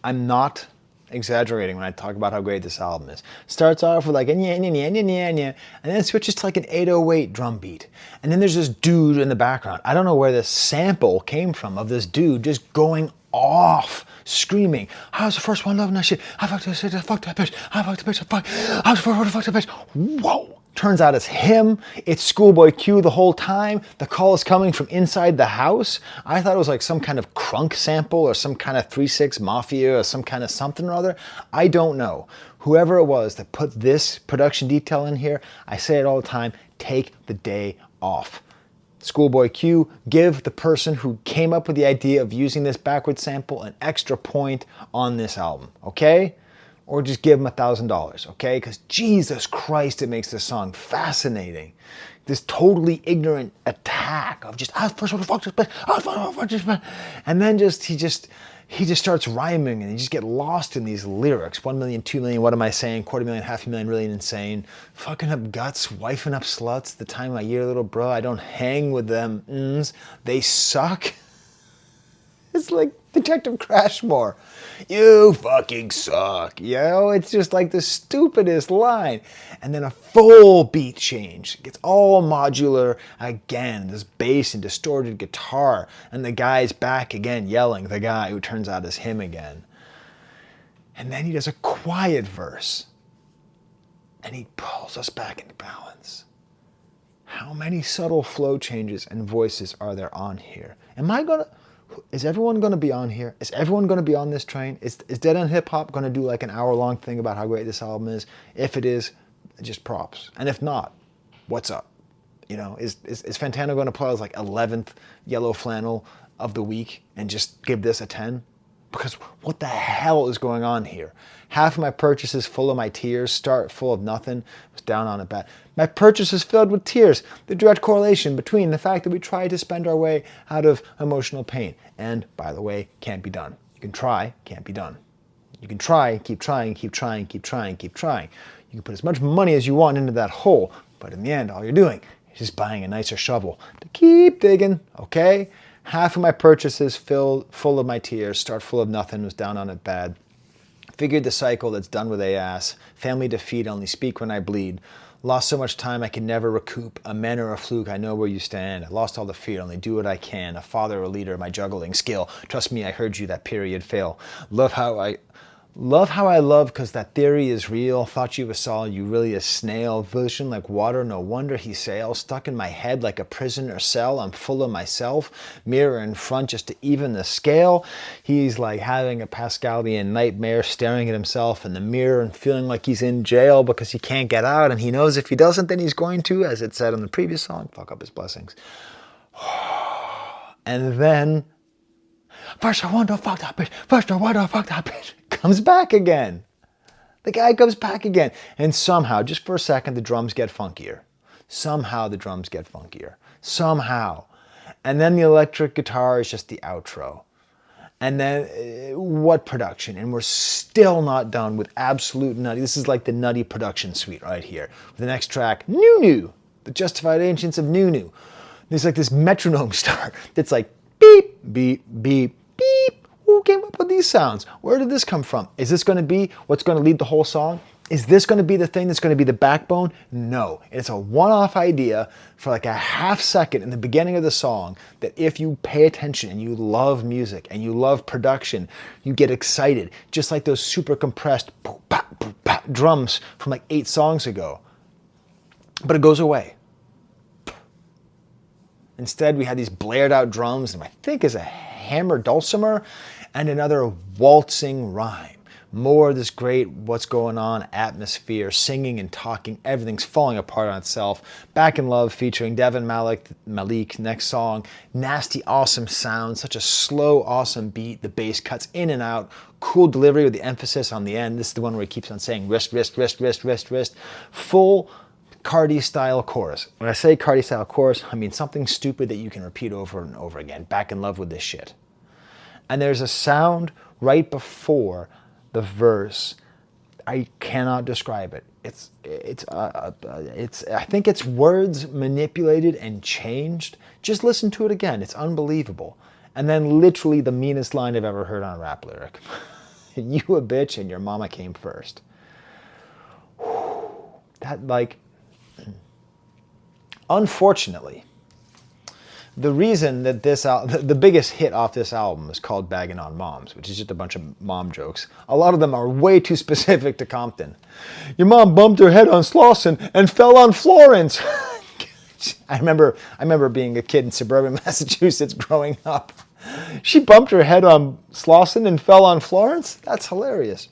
I'm not exaggerating when I talk about how great this album is. Starts off with like a nya, nya, nya, nya, nya, nya, and then it switches to like an 808 drum beat. And then there's this dude in the background. I don't know where this sample came from of this dude just going off, screaming, I was the first one loving that shit. I fucked that shit, I fucked that bitch, I fucked the bitch, I was the first one to fuck that bitch. Whoa. Turns out it's him. It's ScHoolboy Q the whole time. The call is coming from inside the house. I thought it was like some kind of crunk sample or some kind of 3-6 Mafia or some kind of something or other. I don't know. Whoever it was that put this production detail in here, I say it all the time, take the day off. ScHoolboy Q, give the person who came up with the idea of using this backward sample an extra point on this album, okay? Or just give them $1,000, okay? Because Jesus Christ, it makes this song fascinating. This totally ignorant attack of just, I was the first one to fuck this bitch, I was the first one to fuck this bitch. And then he just starts rhyming and you just get lost in these lyrics. 1 million, 2 million, what am I saying? 250,000, 500,000, really insane. Fucking up guts, wifing up sluts, the time of my year, little bro, I don't hang with them, they suck. It's like Detective Crashmore. You fucking suck. You know, it's just like the stupidest line. And then a full beat change. It gets all modular again. This bass and distorted guitar. And the guy's back again yelling, the guy who turns out is him again. And then he does a quiet verse. And he pulls us back into balance. How many subtle flow changes and voices are there on here? Is everyone going to be on here? Is everyone going to be on this train? Is Dead End Hip Hop going to do like an hour-long thing about how great this album is? If it is, just props. And if not, what's up? You know, is Fantano going to put out like 11th Yellow Flannel of the week and just give this a 10? Because what the hell is going on here? Half of my purchases full of my tears, start full of nothing, was down on it bad. My purchases filled with tears. The direct correlation between the fact that we try to spend our way out of emotional pain. And, by the way, can't be done. You can try, can't be done. You can try, keep trying, keep trying, keep trying, keep trying. You can put as much money as you want into that hole, but in the end, all you're doing is just buying a nicer shovel to keep digging, okay? Half of my purchases full of my tears, start full of nothing, was down on it bad. Figured the cycle that's done with a ass. Family defeat, only speak when I bleed. Lost so much time I can never recoup. A man or a fluke, I know where you stand. I lost all the fear, only do what I can. A father or leader, my juggling skill. Trust me, I heard you, that period fail. Love how I love, cause that theory is real. Thought you was solid, you really a snail. Vision like water, no wonder he sails. Stuck in my head like a prisoner cell. I'm full of myself. Mirror in front just to even the scale. He's like having a Pascalian nightmare, staring at himself in the mirror and feeling like he's in jail because he can't get out. And he knows if he doesn't, then he's going to, as it said on the previous song, fuck up his blessings. And then, first I want to fuck that bitch. First I want to fuck that bitch. Comes back again. The guy comes back again. And somehow, just for a second, the drums get funkier. Somehow the drums get funkier. Somehow. And then the electric guitar is just the outro. And then, what production? And we're still not done with absolute nutty. This is like the nutty production suite right here. The next track, New, the Justified Ancients of New. There's like this metronome start that's like beep, beep, beep, beep. Who came up with these sounds? Where did this come from? Is this going to be what's going to lead the whole song? Is this going to be the thing that's going to be the backbone? No. It's a one-off idea for like a half second in the beginning of the song that if you pay attention and you love music and you love production, you get excited. Just like those super compressed drums from like 8 songs ago. But it goes away. Instead, we had these blared out drums, and I think is a hammer dulcimer, and another waltzing rhyme. More of this great what's going on atmosphere, singing and talking, everything's falling apart on itself. Back in Love featuring Devin Malik, next song. Nasty, awesome sound, such a slow, awesome beat. The bass cuts in and out. Cool delivery with the emphasis on the end. This is the one where he keeps on saying wrist, wrist, wrist, wrist, wrist, wrist. Full Cardi-style chorus. When I say Cardi-style chorus, I mean something stupid that you can repeat over and over again. Back in love with this shit. And there's a sound right before the verse. I cannot describe it. I think it's words manipulated and changed. Just listen to it again. It's unbelievable. And then literally the meanest line I've ever heard on a rap lyric. You a bitch and your mama came first. That, like, unfortunately, the reason that the biggest hit off this album is called Bagging on Moms, which is just a bunch of mom jokes. A lot of them are way too specific to Compton. Your mom bumped her head on Slauson and fell on Florence. I remember being a kid in suburban Massachusetts growing up. She bumped her head on Slauson and fell on Florence? That's hilarious.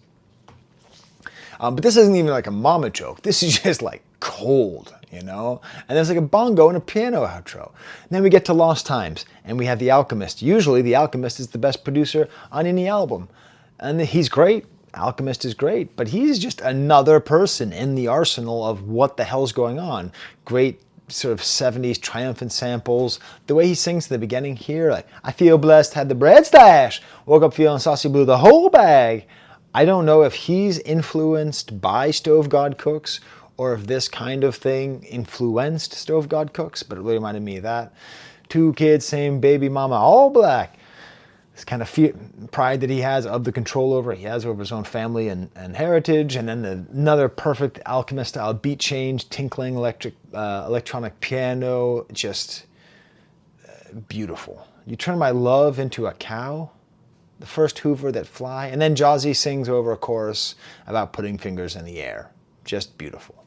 But this isn't even like a mama joke. This is just like cold, you know? And there's like a bongo and a piano outro. And then we get to Lost Times, and we have The Alchemist. Usually The Alchemist is the best producer on any album. And he's great. Alchemist is great, but he's just another person in the arsenal of what the hell's going on. Great sort of 70s triumphant samples. The way he sings at the beginning here, like, I feel blessed, had the bread stash, woke up feeling saucy, blew the whole bag. I don't know if he's influenced by Stove God Cooks or if this kind of thing influenced Stove God Cooks, but it really reminded me of that. 2 kids, same baby mama, all black. This kind of pride that he has of the control he has over his own family and heritage. And then another perfect Alchemist style beat change, tinkling electronic piano, just beautiful. You turn my love into a cow, the first Hoover that fly. And then Jazzy sings over a chorus about putting fingers in the air. Just beautiful.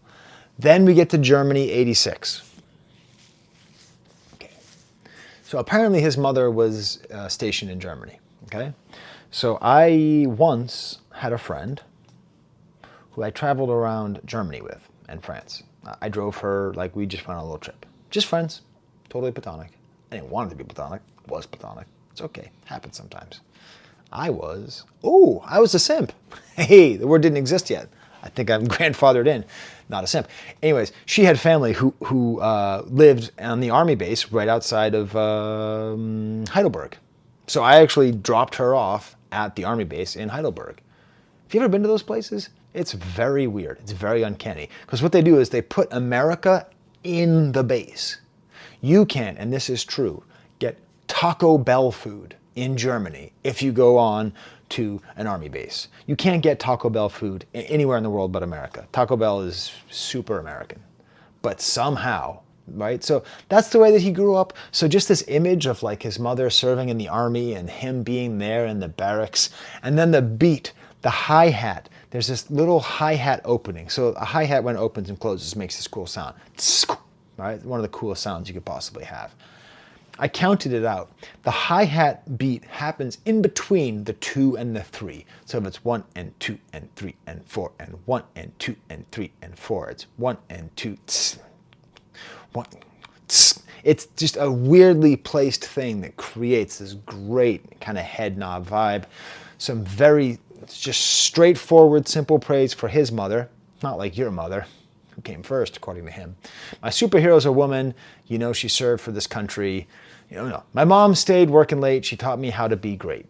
Then we get to Germany, 86. So apparently his mother was stationed in Germany, okay? So I once had a friend who I traveled around Germany with and France. I drove her, like, we just went on a little trip. Just friends, totally platonic. I didn't want it to be platonic, was platonic. It's okay, happens sometimes. I was a simp. Hey, the word didn't exist yet. I think I'm grandfathered in, not a simp. Anyways, she had family who lived on the army base right outside of Heidelberg. So I actually dropped her off at the army base in Heidelberg. Have you ever been to those places? It's very weird. It's very uncanny. Because what they do is they put America in the base. You can, and this is true, get Taco Bell food in Germany if you go on to an army base. You can't get Taco Bell food anywhere in the world but America. Taco Bell is super American. But somehow, right? So that's the way that he grew up. So just this image of like his mother serving in the army and him being there in the barracks. And then the beat, the hi-hat. There's this little hi-hat opening. So a hi-hat when it opens and closes makes this cool sound. Right? One of the coolest sounds you could possibly have. I counted it out. The hi-hat beat happens in between the 2 and the 3. So if it's 1 and 2 and 3 and 4 and 1 and 2 and 3 and 4, it's 1 and 2. Tss, 1, tss. It's just a weirdly placed thing that creates this great kind of head nod vibe. Some very just straightforward, simple praise for his mother, not like your mother, who came first, according to him. My superhero's a woman. You know, she served for this country. You know, no. My mom stayed working late. She taught me how to be great.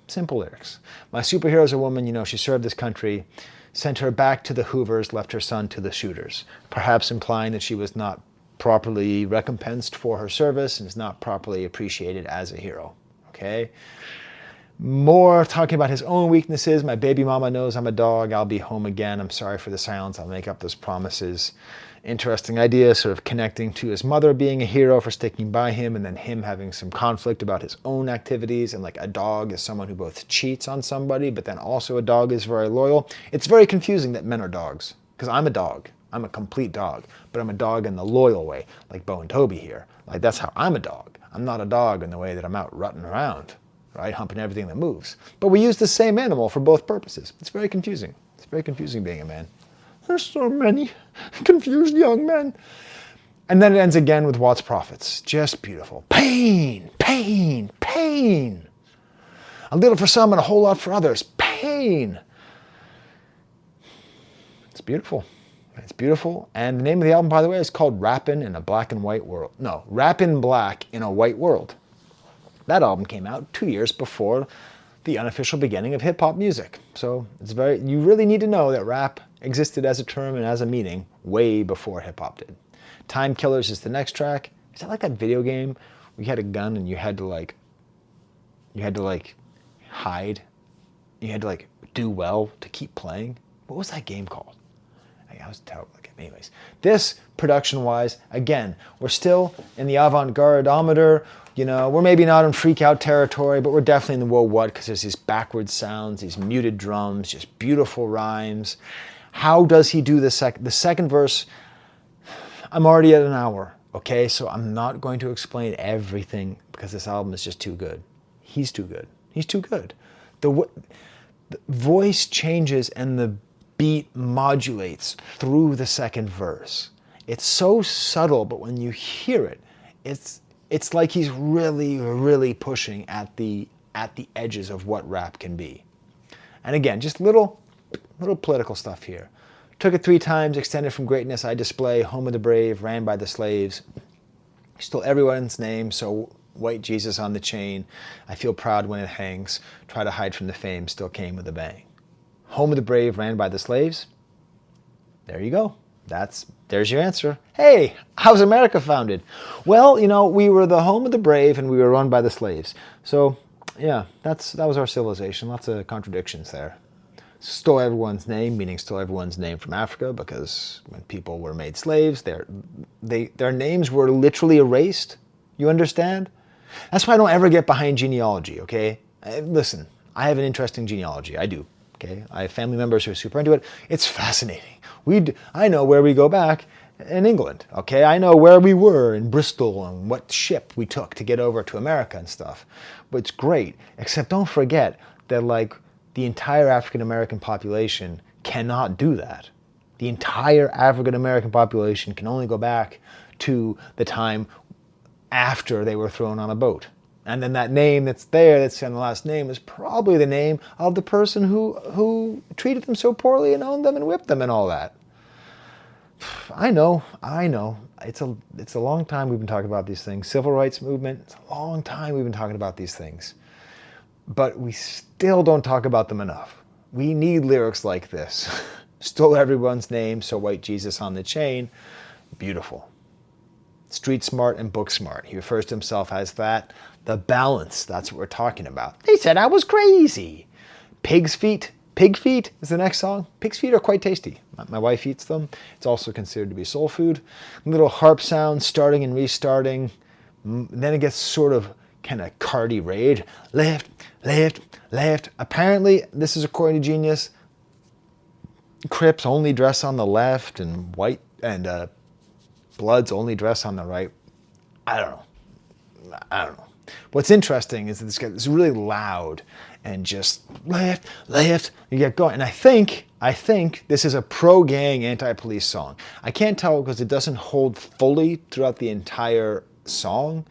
Simple lyrics. My superhero's a woman. You know, she served this country. Sent her back to the Hoovers, left her son to the shooters. Perhaps implying that she was not properly recompensed for her service and is not properly appreciated as a hero. Okay? More talking about his own weaknesses. My baby mama knows I'm a dog. I'll be home again. I'm sorry for the silence. I'll make up those promises. Interesting idea, sort of connecting to his mother being a hero for sticking by him and then him having some conflict about his own activities. And like a dog is someone who both cheats on somebody, but then also a dog is very loyal. It's very confusing that men are dogs because I'm a dog. I'm a complete dog, but I'm a dog in the loyal way, like Bo and Toby here. Like that's how I'm a dog. I'm not a dog in the way that I'm out rutting around. Right, humping everything that moves. But we use the same animal for both purposes. It's very confusing. It's very confusing being a man. There's so many confused young men. And then it ends again with Watts Prophets. Just beautiful. Pain, pain, pain. A little for some and a whole lot for others. Pain. It's beautiful. It's beautiful. And the name of the album, by the way, is called Rappin' in a Black and White World. No, Rappin' Black in a White World. That album came out 2 years before the unofficial beginning of hip hop music. So you really need to know that rap existed as a term and as a meaning way before hip hop did. Time Killers is the next track. Is that like that video game where you had a gun and you had to hide? You had to do well to keep playing? What was that game called? I was terrible. Anyways, this production-wise, again, we're still in the avant-garde-ometer. We're maybe not in freak-out territory, but we're definitely in the whoa what, because there's these backwards sounds, these muted drums, just beautiful rhymes. How does he do the second verse? I'm already at an hour, okay? So I'm not going to explain everything because this album is just too good. He's too good. He's too good. The voice changes and the beat modulates through the second verse. It's so subtle, but when you hear it, it's like he's really, really pushing at the edges of what rap can be. And again, just little political stuff here. Took it 3 times, extended from greatness I display, home of the brave, ran by the slaves. Stole everyone's name, so white Jesus on the chain. I feel proud when it hangs. Try to hide from the fame, still came with a bang. Home of the brave, ran by the slaves. There you go. There's your answer. Hey, how's America founded? Well, we were the home of the brave and we were run by the slaves. So, yeah, that was our civilization. Lots of contradictions there. Stole everyone's name, meaning stole everyone's name from Africa, because when people were made slaves, their names were literally erased. You understand? That's why I don't ever get behind genealogy, okay? Listen, I have an interesting genealogy. I do. Okay, I have family members who are super into it. It's fascinating. I know where we go back in England. Okay, I know where we were in Bristol and what ship we took to get over to America and stuff. But it's great. Except don't forget that the entire African American population cannot do that. The entire African American population can only go back to the time after they were thrown on a boat. And then that name that's on the last name, is probably the name of the person who treated them so poorly and owned them and whipped them and all that. I know. It's a long time we've been talking about these things. Civil rights movement, it's a long time we've been talking about these things. But we still don't talk about them enough. We need lyrics like this. Stole everyone's name, so white Jesus on the chain. Beautiful. Street smart and book smart. He refers to himself as that. The balance, that's what we're talking about. They said I was crazy. Pig's feet. Pig feet is the next song. Pig's feet are quite tasty. My wife eats them. It's also considered to be soul food. Little harp sound, starting and restarting. Then it gets sort of kind of cardi raid. Left, left, left. Apparently, this is according to Genius, Crips only dress on the left and white and Bloods only dress on the right. I don't know. What's interesting is that it's really loud and just left, you get going. And I think this is a pro-gang, anti-police song. I can't tell because it doesn't hold fully throughout the entire song.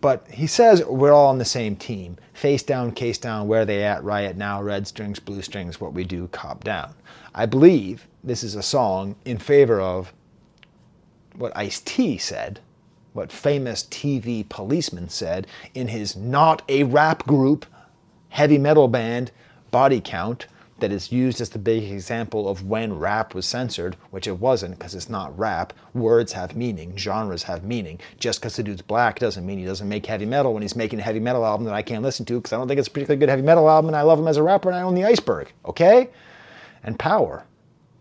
But he says we're all on the same team. Face down, case down, where they at, riot now, red strings, blue strings, what we do, cop down. I believe this is a song in favor of what Ice-T said, what famous TV policeman said in his not a rap group heavy metal band Body Count, that is used as the big example of when rap was censored, which it wasn't because it's not rap. Words have meaning, genres have meaning. Just because the dude's black doesn't mean he doesn't make heavy metal when he's making a heavy metal album that I can't listen to because I don't think it's a particularly good heavy metal album and I love him as a rapper and I own the Iceberg, okay? And Power,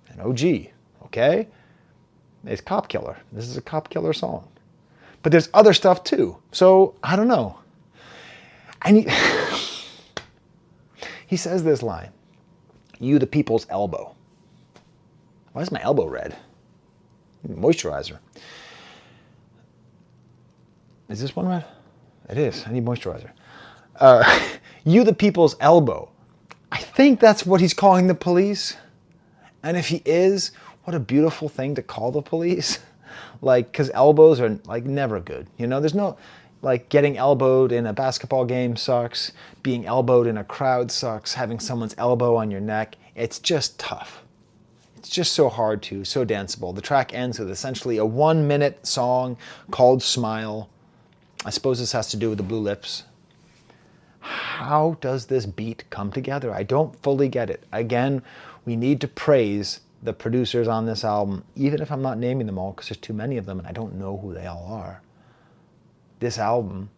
and OG, okay? It's Cop Killer. This is a Cop Killer song. But there's other stuff too. So, I don't know. And he says this line, "You the people's elbow." Why is my elbow red? Moisturizer. Is this one red? It is. I need moisturizer. You the people's elbow. I think that's what he's calling the police. And if he is, what a beautiful thing to call the police. Because elbows are never good. There's no, getting elbowed in a basketball game sucks. Being elbowed in a crowd sucks. Having someone's elbow on your neck, it's just tough. It's just so hard to, so danceable. The track ends with essentially a 1-minute song called Smile. I suppose this has to do with the blue lips. how does this beat come together? I don't fully get it. Again, we need to praise the producers on this album, even if I'm not naming them all because there's too many of them and I don't know who they all are. This album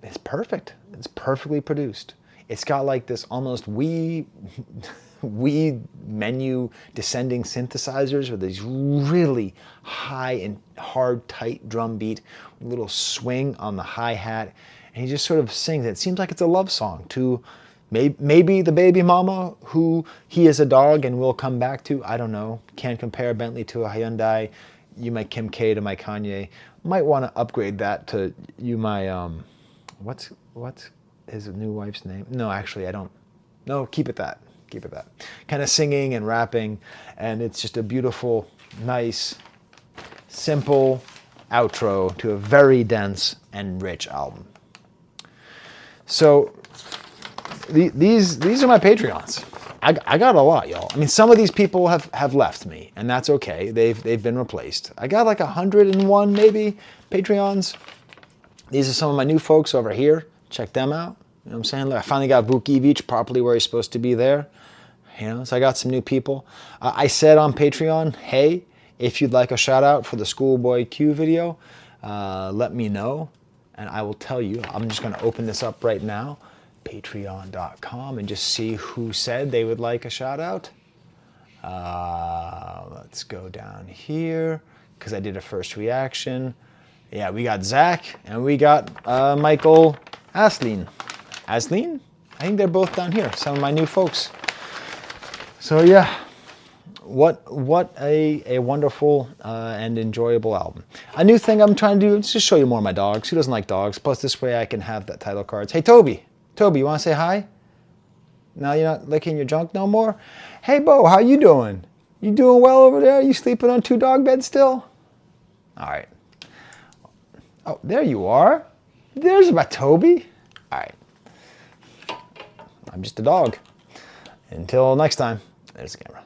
is perfect. It's perfectly produced. It's got like this almost Wii menu descending synthesizers with these really high and hard, tight drum beat, little swing on the hi-hat, and he just sort of sings. It seems like it's a love song to maybe the baby mama who he is a dog and will come back to. I don't know. Can't compare a Bentley to a Hyundai. You my Kim K to my Kanye. Might want to upgrade that to you my what's his new wife's name? No, actually I don't. No, keep it that. Keep it that. Kind of singing and rapping, and it's just a beautiful, nice, simple outro to a very dense and rich album. So these are my Patreons. I got a lot, y'all. I mean, some of these people have left me, and that's okay. They've been replaced. I got like 101 maybe Patreons. These are some of my new folks over here. Check them out. You know what I'm saying? I finally got Vukievich properly where he's supposed to be there. You know, so I got some new people. I said on Patreon, hey, if you'd like a shout out for the ScHoolboy Q video, let me know and I will tell you. I'm just going to open this up right now, patreon.com, and just see who said they would like a shout out. Let's go down here because I did a first reaction. Yeah, we got Zach and we got Michael Asleen. Asleen? I think they're both down here, some of my new folks. So yeah, what a wonderful and enjoyable album. A new thing I'm trying to do is just show you more of my dogs. Who doesn't like dogs? Plus this way I can have that title cards. Hey Toby, you want to say hi? Now you're not licking your junk no more? Hey Bo, how you doing? You doing well over there? You sleeping on 2 dog beds still? All right. Oh, there you are. There's my Toby. All right. I'm just a dog. Until next time, there's the camera.